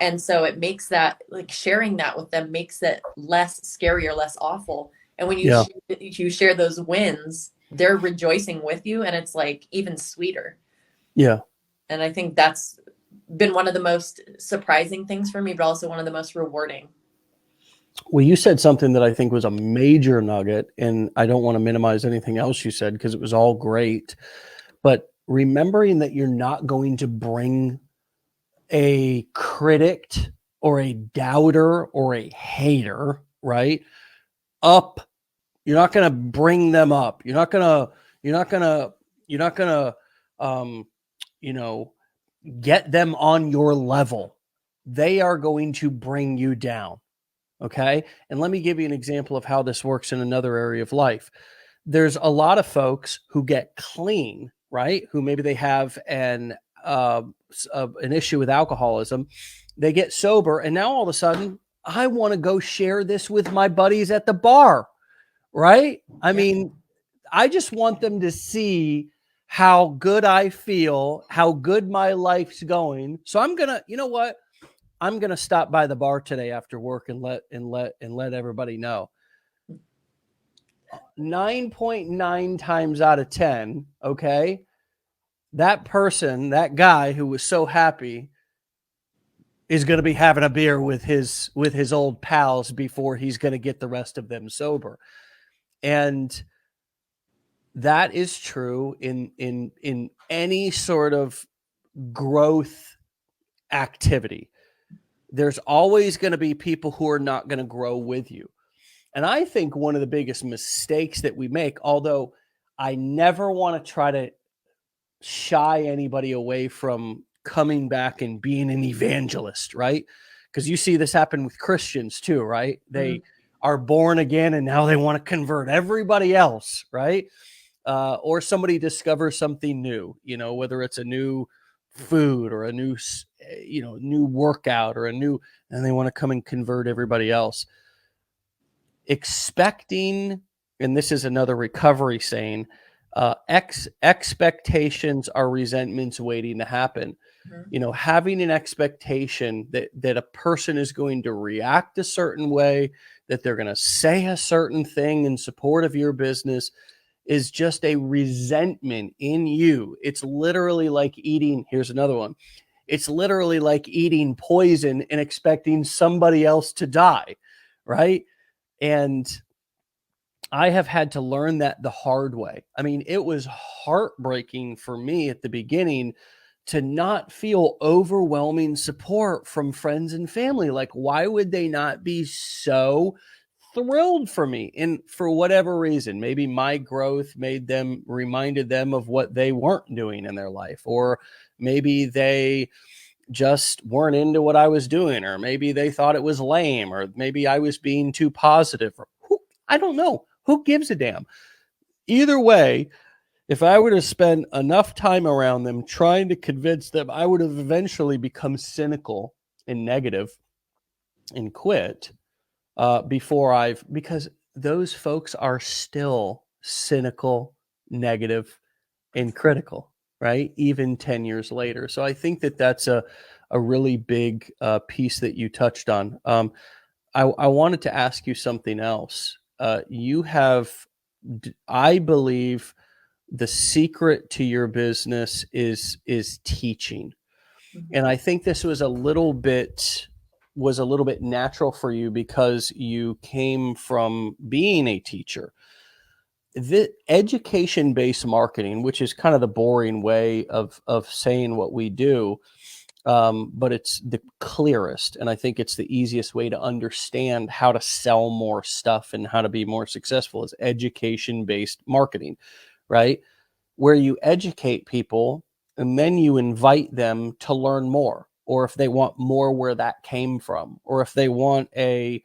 And so it makes that, like, sharing that with them makes it less scary or less awful. And when you share those wins, they're rejoicing with you, and it's like even sweeter. Yeah. And I think that's been one of the most surprising things for me, but also one of the most rewarding. Well, you said something that I think was a major nugget, and I don't want to minimize anything else you said because it was all great. But remembering that you're not going to bring a critic or a doubter or a hater, right, up. You're not going to bring them up. You're not going to get them on your level. They are going to bring you down. Okay. And let me give you an example of how this works in another area of life. There's a lot of folks who get clean, right? Who maybe they have an issue with alcoholism. They get sober, and now all of a sudden, I want to go share this with my buddies at the bar, right? I mean, I just want them to see how good I feel, how good my life's going. So I'm going to, you know what? I'm going to stop by the bar today after work and let everybody know. 9.9 times out of 10, okay, that person, that guy who was so happy is going to be having a beer with his old pals before he's going to get the rest of them sober. And that is true in any sort of growth activity. There's always going to be people who are not going to grow with you. And I think one of the biggest mistakes that we make, although I never want to try to shy anybody away from coming back and being an evangelist, right? Because you see this happen with Christians too, right? They are born again and now they want to convert everybody else, right? Or somebody discovers something new, whether it's a new food or a new, new workout or and they want to come and convert everybody else. Expecting, and this is another recovery saying, expectations are resentments waiting to happen. Having an expectation that a person is going to react a certain way, that they're going to say a certain thing in support of your business, is just a resentment in you. It's literally like eating, here's another one. It's literally like eating poison and expecting somebody else to die, right? And I have had to learn that the hard way. I mean, it was heartbreaking for me at the beginning to not feel overwhelming support from friends and family. Like, why would they not be so thrilled for me? And for whatever reason, maybe my growth reminded them of what they weren't doing in their life, or maybe they just weren't into what I was doing, or maybe they thought it was lame, or maybe I was being too positive. I don't know. Who gives a damn? Either way, if I were to spend enough time around them trying to convince them, I would have eventually become cynical and negative and quit because those folks are still cynical, negative, and critical, right? Even 10 years later. So I think that that's a a really big piece that you touched on. I wanted to ask you something else. You have, I believe, the secret to your business is teaching, and I think this was a little bit natural for you because you came from being a teacher. The education-based marketing, which is kind of the boring way of saying what we do, but it's the clearest, and I think it's the easiest way to understand how to sell more stuff and how to be more successful, is education-based marketing, right? Where you educate people and then you invite them to learn more, or if they want more, where that came from, or if they want a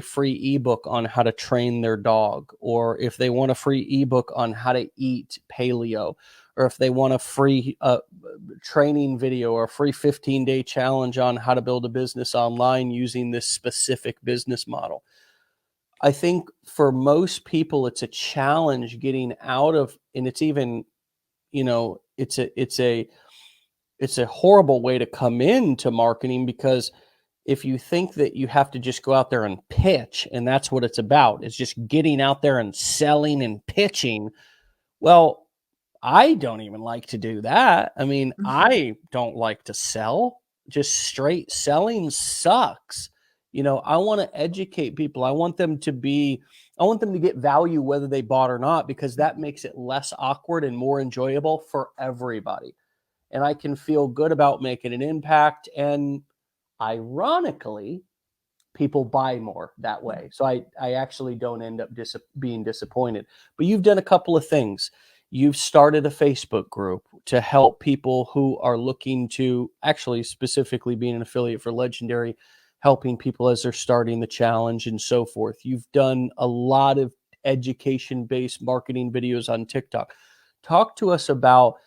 free ebook on how to train their dog, or if they want a free ebook on how to eat paleo, or if they want a free training video or a free 15-day challenge on how to build a business online using this specific business model. I think for most people, it's a challenge getting out of, and it's even, it's a horrible way to come into marketing, because if you think that you have to just go out there and pitch, and that's what it's about, it's just getting out there and selling and pitching. Well, I don't even like to do that. I mean, I don't like to sell. Just straight selling sucks. I want to educate people. I want them to get value whether they bought or not, because that makes it less awkward and more enjoyable for everybody. And I can feel good about making an impact. And ironically, people buy more that way. So I actually don't end up being disappointed. But you've done a couple of things. You've started a Facebook group to help people who are looking to, actually specifically being an affiliate for Legendary, helping people as they're starting the challenge and so forth. You've done a lot of education-based marketing videos on TikTok. Talk to us about,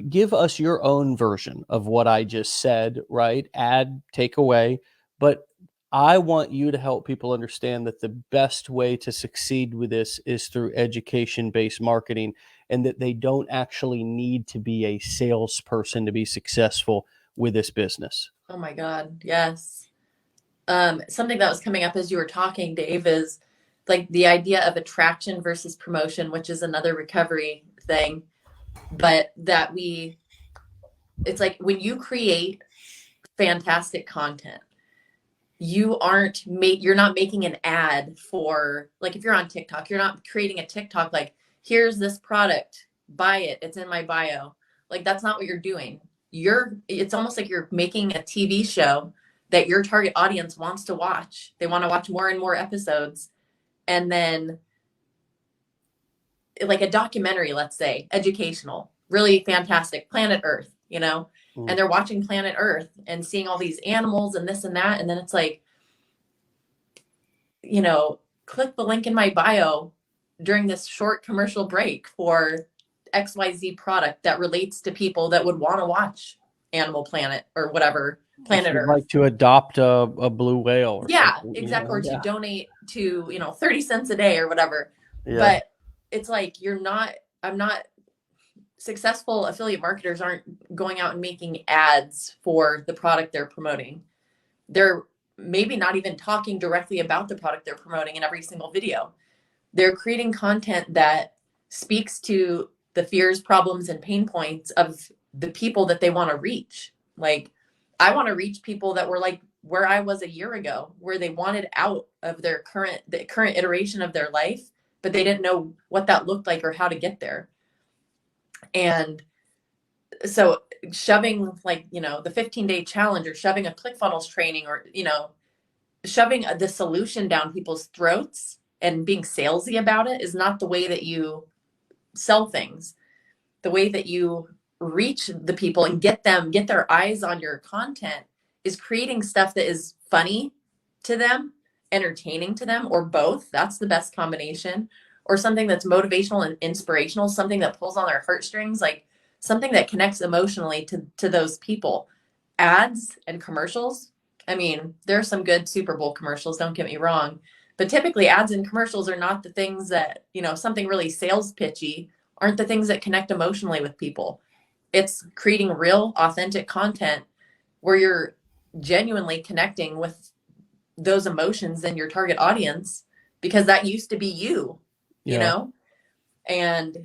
give us your own version of what I just said, right? Add, take away. But I want you to help people understand that the best way to succeed with this is through education-based marketing, and that they don't actually need to be a salesperson to be successful with this business. Oh my God. Yes. Something that was coming up as you were talking, Dave, is like the idea of attraction versus promotion, which is another recovery thing, but it's like when you create fantastic content, you're not making an ad for, like, if you're on TikTok, you're not creating a TikTok like, here's this product, buy it, it's in my bio. Like, that's not what you're doing. It's almost like you're making a TV show that your target audience wants to watch. They want to watch more and more episodes. And then, like a documentary, let's say, educational, really fantastic, Planet Earth, and they're watching Planet Earth and seeing all these animals and this and that. And then it's like, click the link in my bio during this short commercial break for XYZ product that relates to people that would want to watch Animal Planet or whatever, Planet Earth. Like to adopt a blue whale. Or something, exactly. Or to donate to, 30 cents a day or whatever. Yeah. But it's like, successful affiliate marketers aren't going out and making ads for the product they're promoting. They're maybe not even talking directly about the product they're promoting in every single video. They're creating content that speaks to the fears, problems, and pain points of the people that they want to reach. Like, I want to reach people that were like where I was a year ago, where they wanted out of the current iteration of their life, but they didn't know what that looked like or how to get there. And so shoving the 15-day challenge, or shoving a ClickFunnels training, or, shoving the solution down people's throats and being salesy about it is not the way that you sell things. The way that you reach the people and get their eyes on your content is creating stuff that is funny to them, entertaining to them, or both. That's the best combination. Or something that's motivational and inspirational, something that pulls on their heartstrings, like something that connects emotionally to those people. Ads and commercials. I mean, there are some good Super Bowl commercials, don't get me wrong, but typically ads and commercials are not the things that, something really sales pitchy, aren't the things that connect emotionally with people. it's creating real, authentic content where you're genuinely connecting with those emotions in your target audience, because that used to be you, you know? And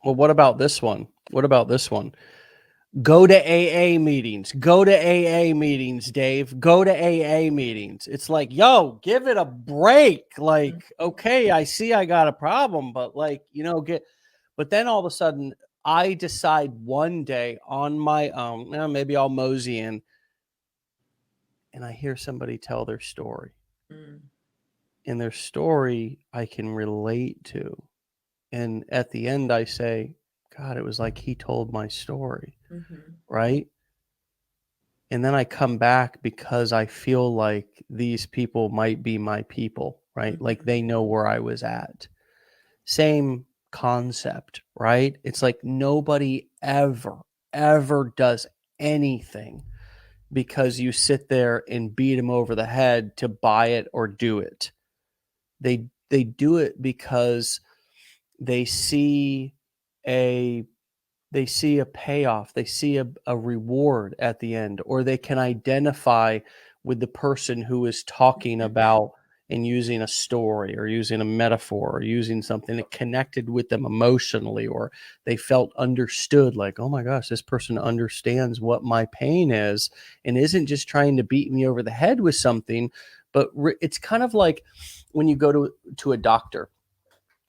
well, what about this one? What about this one? Go to AA meetings. Go to AA meetings, Dave. Go to AA meetings. It's like, yo, give it a break. Like, okay, I see I got a problem, but like, but then all of a sudden I decide one day on my own, maybe I'll mosey in, and I hear somebody tell their story. And their story I can relate to. And at the end I say, God, it was like he told my story. Right? And then I come back because I feel like these people might be my people, right? Like they know where I was at. Same concept, right? It's like nobody ever does anything because you sit there and beat them over the head to buy it or do it. They do it because they see a payoff, they see a reward at the end, or they can identify with the person who is talking about and using a story or using a metaphor or using something that connected with them emotionally, or they felt understood, like, oh my gosh, this person understands what my pain is and isn't just trying to beat me over the head with something. But it's kind of like when you go to a doctor,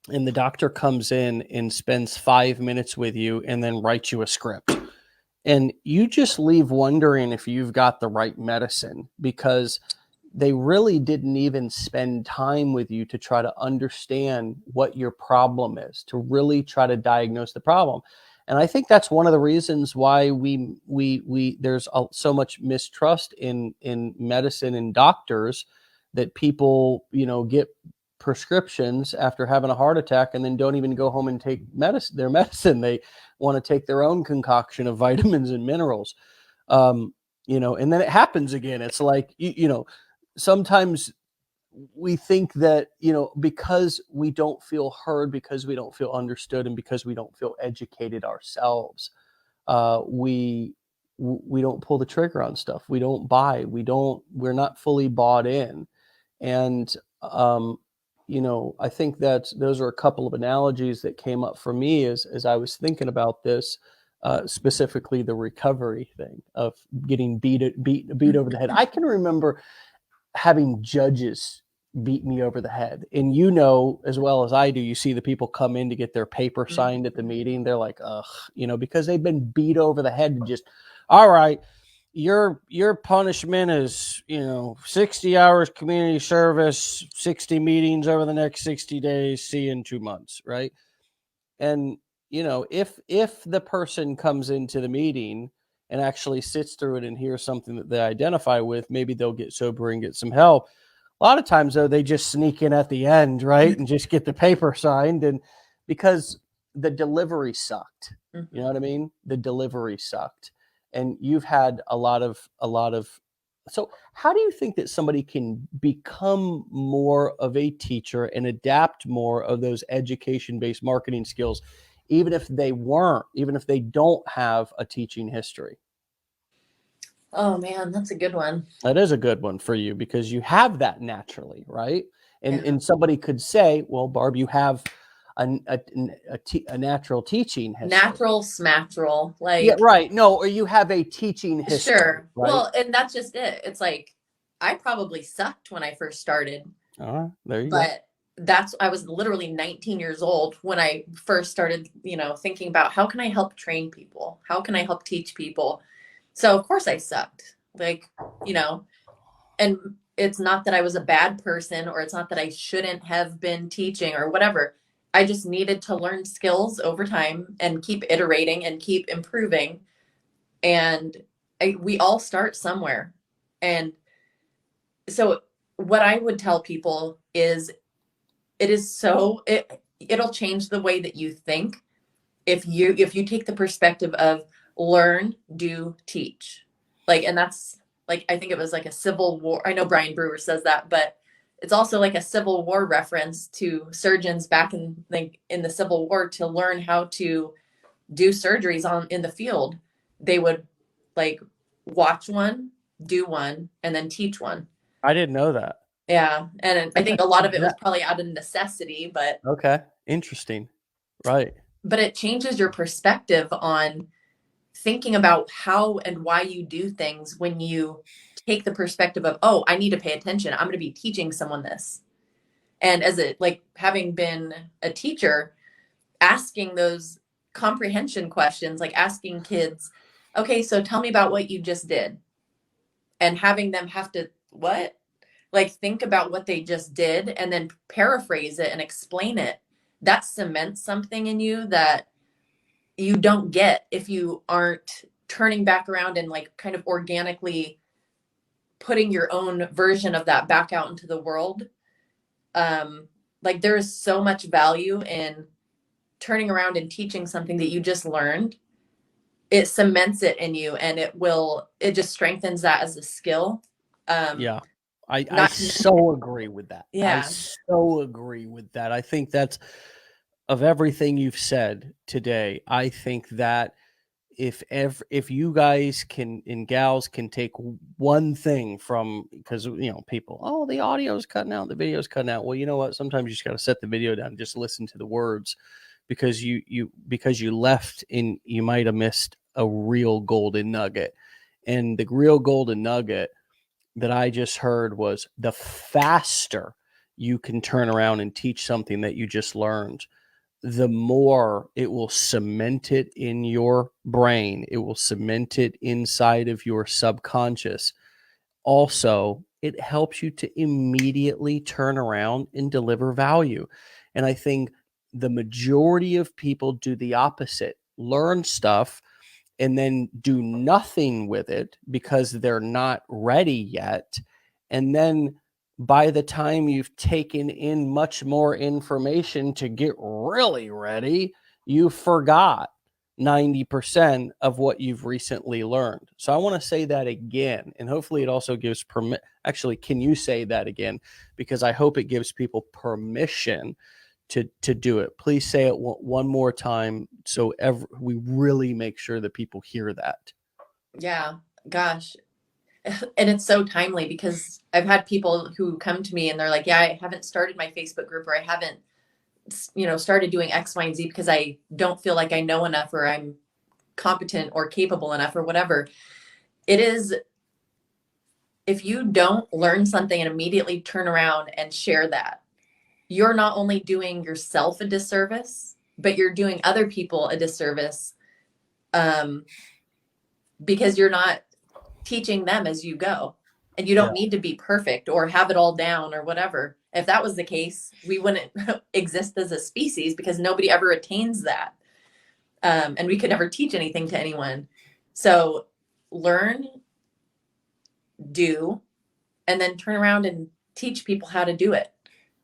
and the doctor comes in and spends 5 minutes with you and then writes you a script. And you just leave wondering if you've got the right medicine, because they really didn't even spend time with you to try to understand what your problem is, to really try to diagnose the problem. And I think that's one of the reasons why there's so much mistrust in medicine and doctors, that people, get prescriptions after having a heart attack and then don't even go home and take their medicine. They want to take their own concoction of vitamins and minerals. And then it happens again. It's like, sometimes we think that, because we don't feel heard, because we don't feel understood, and because we don't feel educated ourselves, we don't pull the trigger on stuff. We don't buy. We're not fully bought in. And, I think that those are a couple of analogies that came up for me as I was thinking about this, specifically the recovery thing of getting beat over the head. I can remember having judges beat me over the head. And as well as I do, you see the people come in to get their paper signed at the meeting. They're like, ugh, because they've been beat over the head and just, all right, your punishment is, 60 hours community service, 60 meetings over the next 60 days, see you in 2 months. Right. And, if the person comes into the meeting and actually sits through it and hears something that they identify with, maybe they'll get sober and get some help. A lot of times, though, they just sneak in at the end, right, and just get the paper signed, and because the delivery sucked. You know what I mean? The delivery sucked, and you've had a lot of. So, how do you think that somebody can become more of a teacher and adapt more of those education-based marketing skills, even if they don't have a teaching history? Oh man, that's a good one. That is a good one for you because you have that naturally, right? And somebody could say, well, Barb, you have a natural teaching history. Natural smatral, like, yeah, right. No, or you have a teaching history. Sure. Right? Well, and that's just it. It's like, I probably sucked when I first started. There you go. But I was literally 19 years old when I first started, thinking about how can I help train people? How can I help teach people? So of course I sucked, like, and it's not that I was a bad person, or it's not that I shouldn't have been teaching or whatever. I just needed to learn skills over time and keep iterating and keep improving. And we all start somewhere. And so what I would tell people is it'll change the way that you think if you take the perspective of learn, do, teach. Like, and that's like, I think it was like a Civil War. I know Brian Brewer says that, but it's also like a Civil War reference to surgeons back in the Civil War to learn how to do surgeries in the field, they would like watch one, do one, and then teach one. I didn't know that. Yeah. And I think a lot of it was probably out of necessity, but okay. Interesting. Right. But it changes your perspective on thinking about how and why you do things when you take the perspective of, oh, I need to pay attention. I'm going to be teaching someone this. And as it like having been a teacher, asking those comprehension questions, like asking kids, okay, so tell me about what you just did. And having them have to, what? Like think about what they just did and then paraphrase it and explain it. That cements something in you that you don't get if you aren't turning back around and like kind of organically putting your own version of that back out into the world. Like there is so much value in turning around and teaching something that you just learned. It cements it in you and it just strengthens that as a skill. Yeah. I so agree with that. Yeah. I so agree with that. I think that's, of everything you've said today, I think that if you guys can and gals can take one thing from, because people, oh, the audio's cutting out, the video's cutting out. Well, you know what? Sometimes you just got to set the video down and just listen to the words, because you left and you might have missed a real golden nugget. And the real golden nugget that I just heard was, the faster you can turn around and teach something that you just learned, the more it will cement it in your brain. It will cement it inside of your subconscious. Also, it helps you to immediately turn around and deliver value. And I think the majority of people do the opposite, learn stuff and then do nothing with it because they're not ready yet. And then by the time you've taken in much more information to get really ready, you forgot 90% of what you've recently learned. So I want to say that again, and hopefully it also gives actually, can you say that again? Because I hope it gives people permission to do it. Please say it one more time, so we really make sure that people hear that. Yeah, gosh. And it's so timely because I've had people who come to me and they're like, yeah, I haven't started my Facebook group, or I haven't, started doing X, Y, and Z because I don't feel like I know enough, or I'm competent or capable enough, or whatever. It is, if you don't learn something and immediately turn around and share that, you're not only doing yourself a disservice, but you're doing other people a disservice, because you're not teaching them as you go. And you don't need to be perfect or have it all down or whatever. If that was the case, we wouldn't exist as a species, because nobody ever attains that. And we could never teach anything to anyone. So learn, do, and then turn around and teach people how to do it.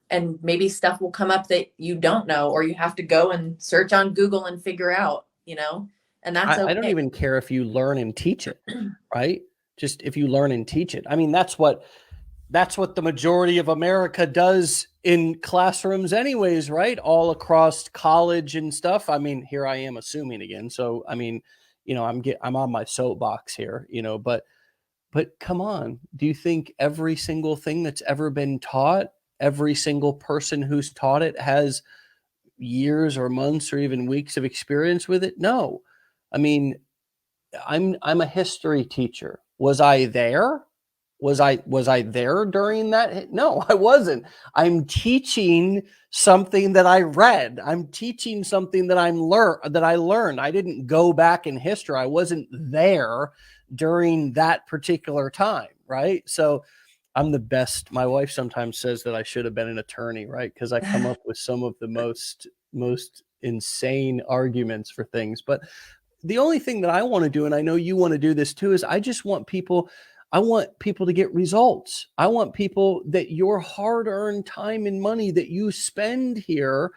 And maybe stuff will come up that you don't know, or you have to go and search on Google and figure out, and that's okay. I don't even care if you learn and teach it, right? Just if you learn and teach it. I mean, that's what the majority of America does in classrooms anyways, right? All across college and stuff. I mean, here I am assuming again. So, I mean, I'm on my soapbox here, but come on. Do you think every single thing that's ever been taught, every single person who's taught it has years or months or even weeks of experience with it? No. I mean, I'm a history teacher. Was I there? Was I there during that? No, I wasn't. I'm teaching something that I read. I'm teaching something that I learned. I didn't go back in history. I wasn't there during that particular time, right? So I'm the best. My wife sometimes says that I should have been an attorney, right? Because I come up with some of the most insane arguments for things. But the only thing that I want to do, and I know you want to do this too, is I want people to get results. I want people that your hard-earned time and money that you spend here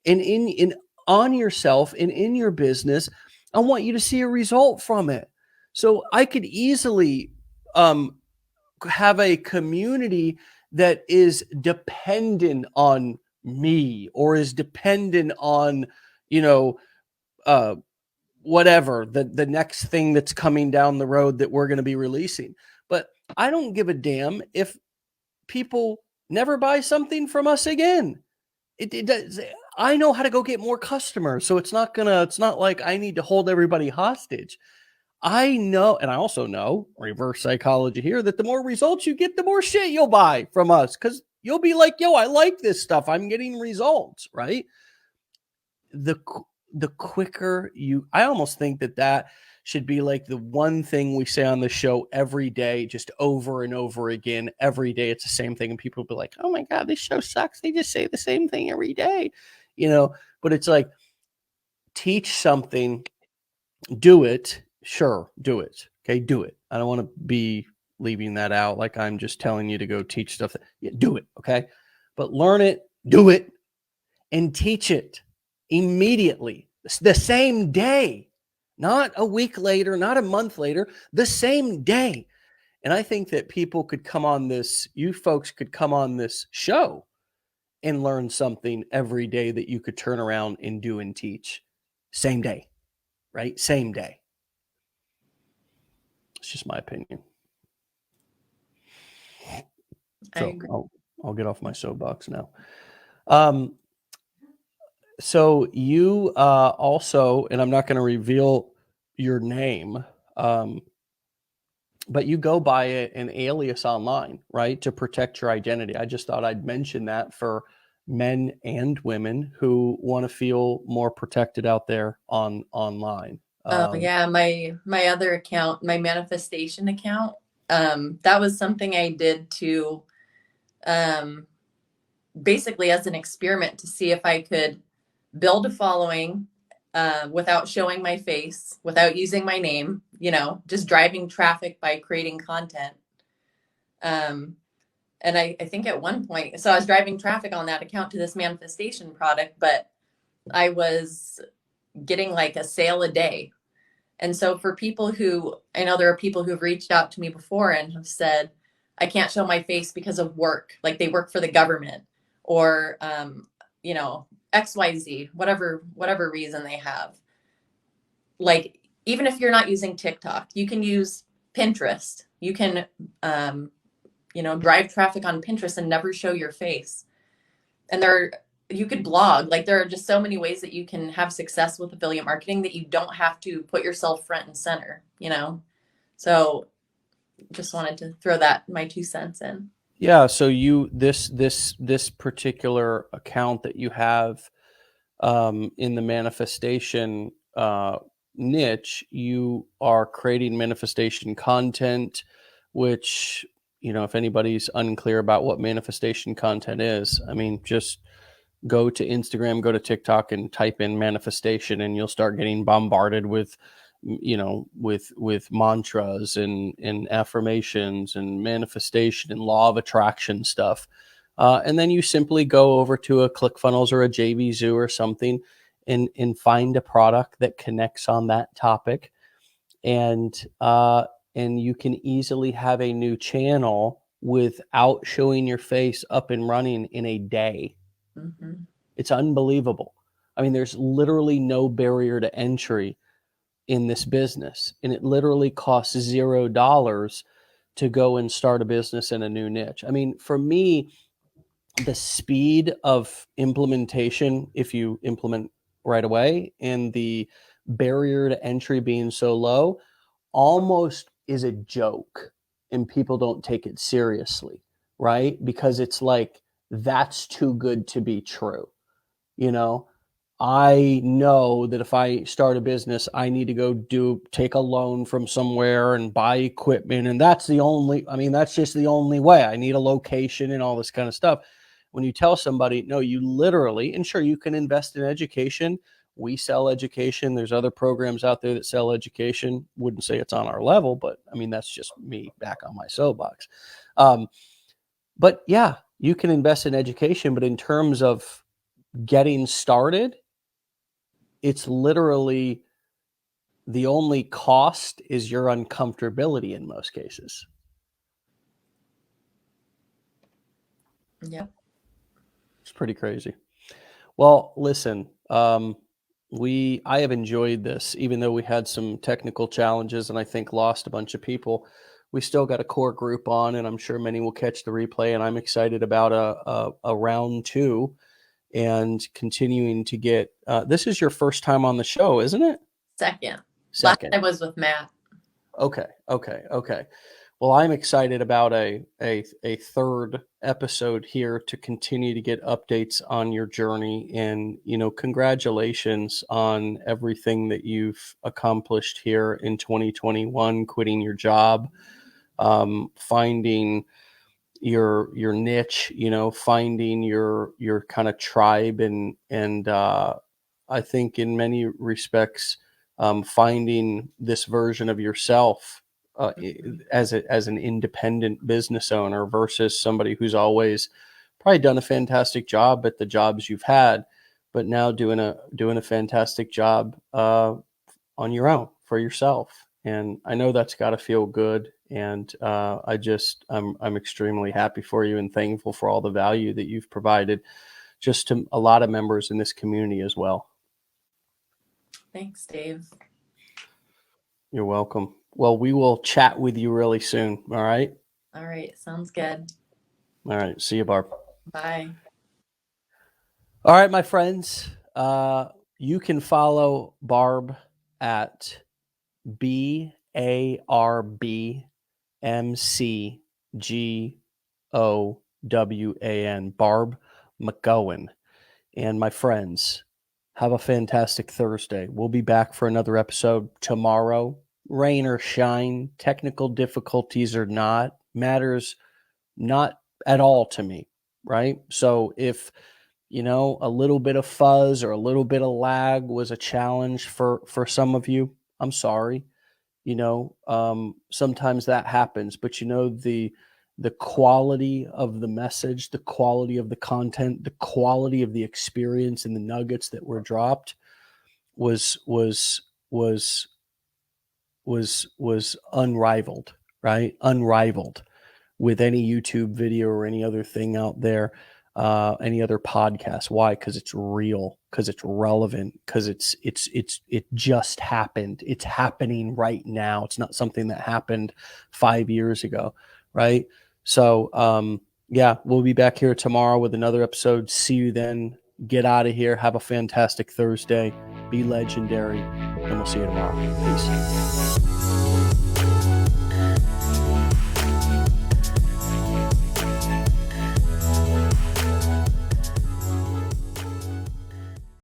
and on yourself and in your business, I want you to see a result from it. So I could easily have a community that is dependent on me, or is dependent on, whatever the next thing that's coming down the road that we're going to be releasing. But I don't give a damn if people never buy something from us again. It does. I know how to go get more customers, so it's not like I need to hold everybody hostage. I know, and I also know, reverse psychology here, that the more results you get, the more shit you'll buy from us, because you'll be like, yo, I like this stuff. I'm getting results, right? The quicker you, I almost think that should be like the one thing we say on the show every day, just over and over again. Every day it's the same thing, and people will be like, oh my God, this show sucks. They just say the same thing every day, but it's like, teach something, do it. Sure, do it. Okay, do it. I don't want to be leaving that out like I'm just telling you to go teach stuff. Do it, okay? But learn it, do it, and teach it immediately, the same day, not a week later, not a month later, the same day. And I think that people could come on this, you folks could come on this show and learn something every day that you could turn around and do and teach. Same day, right? Same day. It's just my opinion. So I'll get off my soapbox now. So you also, and I'm not going to reveal your name, but you go by an alias online, right, to protect your identity. I just thought I'd mention that for men and women who want to feel more protected out there online. Yeah, my other account, my manifestation account, that was something I did to basically as an experiment to see if I could build a following without showing my face, without using my name, just driving traffic by creating content. And I think at one point, so I was driving traffic on that account to this manifestation product, but I was getting like a sale a day. And so for people who, I know there are people who've reached out to me before and have said, I can't show my face because of work, like they work for the government or, XYZ, whatever reason they have. Like, even if you're not using TikTok, you can use Pinterest. You can, drive traffic on Pinterest and never show your face. And you could blog. Like, there are just so many ways that you can have success with affiliate marketing that you don't have to put yourself front and center, So just wanted to throw my 2 cents in. Yeah. So this particular account that you have in the manifestation niche, you are creating manifestation content, which, if anybody's unclear about what manifestation content is, I mean, just go to Instagram, go to TikTok and type in manifestation and you'll start getting bombarded with mantras and affirmations and manifestation and law of attraction stuff. And then you simply go over to a ClickFunnels or a JVZoo or something and find a product that connects on that topic. And you can easily have a new channel without showing your face up and running in a day. Mm-hmm. It's unbelievable. I mean, there's literally no barrier to entry in this business, and it literally costs $0 to go and start a business in a new niche. I mean, for me, the speed of implementation, if you implement right away, and the barrier to entry being so low, almost is a joke, and people don't take it seriously, right? Because it's like, that's too good to be true. I know that if I start a business, I need to go take a loan from somewhere and buy equipment. And that's just the only way. I need a location and all this kind of stuff. When you tell somebody, no, you literally, and sure, you can invest in education. We sell education. There's other programs out there that sell education. Wouldn't say it's on our level, but I mean, that's just me back on my soapbox. But yeah, you can invest in education, but in terms of getting started, it's literally the only cost is your uncomfortability in most cases. Yeah. It's pretty crazy. Well, listen, I have enjoyed this, even though we had some technical challenges and I think lost a bunch of people. We still got a core group on, and I'm sure many will catch the replay. And I'm excited about a round 2 and continuing to get. This is your first time on the show, isn't it? Second. Second. Last I was with Matt. Okay. Well, I'm excited about a third episode here to continue to get updates on your journey, and congratulations on everything that you've accomplished here in 2021, quitting your job, finding your niche, finding your kind of tribe, and I think in many respects, finding this version of yourself as an independent business owner versus somebody who's always probably done a fantastic job at the jobs you've had, but now doing a fantastic job on your own for yourself. And I know that's got to feel good. And I'm extremely happy for you and thankful for all the value that you've provided just to a lot of members in this community as well. Thanks, Dave. You're welcome. Well, we will chat with you really soon. All right. All right. Sounds good. All right. See you, Barb. Bye. All right, my friends. You can follow Barb at BarbMcGowan, Barb McGowan. And my friends, have a fantastic Thursday. We'll be back for another episode tomorrow. Rain or shine, technical difficulties or not, matters not at all to me, right? So if, a little bit of fuzz or a little bit of lag was a challenge for some of you, I'm sorry. Sometimes that happens, but the quality of the message, the quality of the content, the quality of the experience and the nuggets that were dropped was unrivaled, right? Unrivaled with any YouTube video or any other thing out there, any other podcast. Why? Because it's real, because it's relevant, because it just happened. It's happening right now. It's not something that happened 5 years ago, right? So, we'll be back here tomorrow with another episode. See you then. Get out of here. Have a fantastic Thursday. Be legendary, and we'll see you tomorrow. Peace.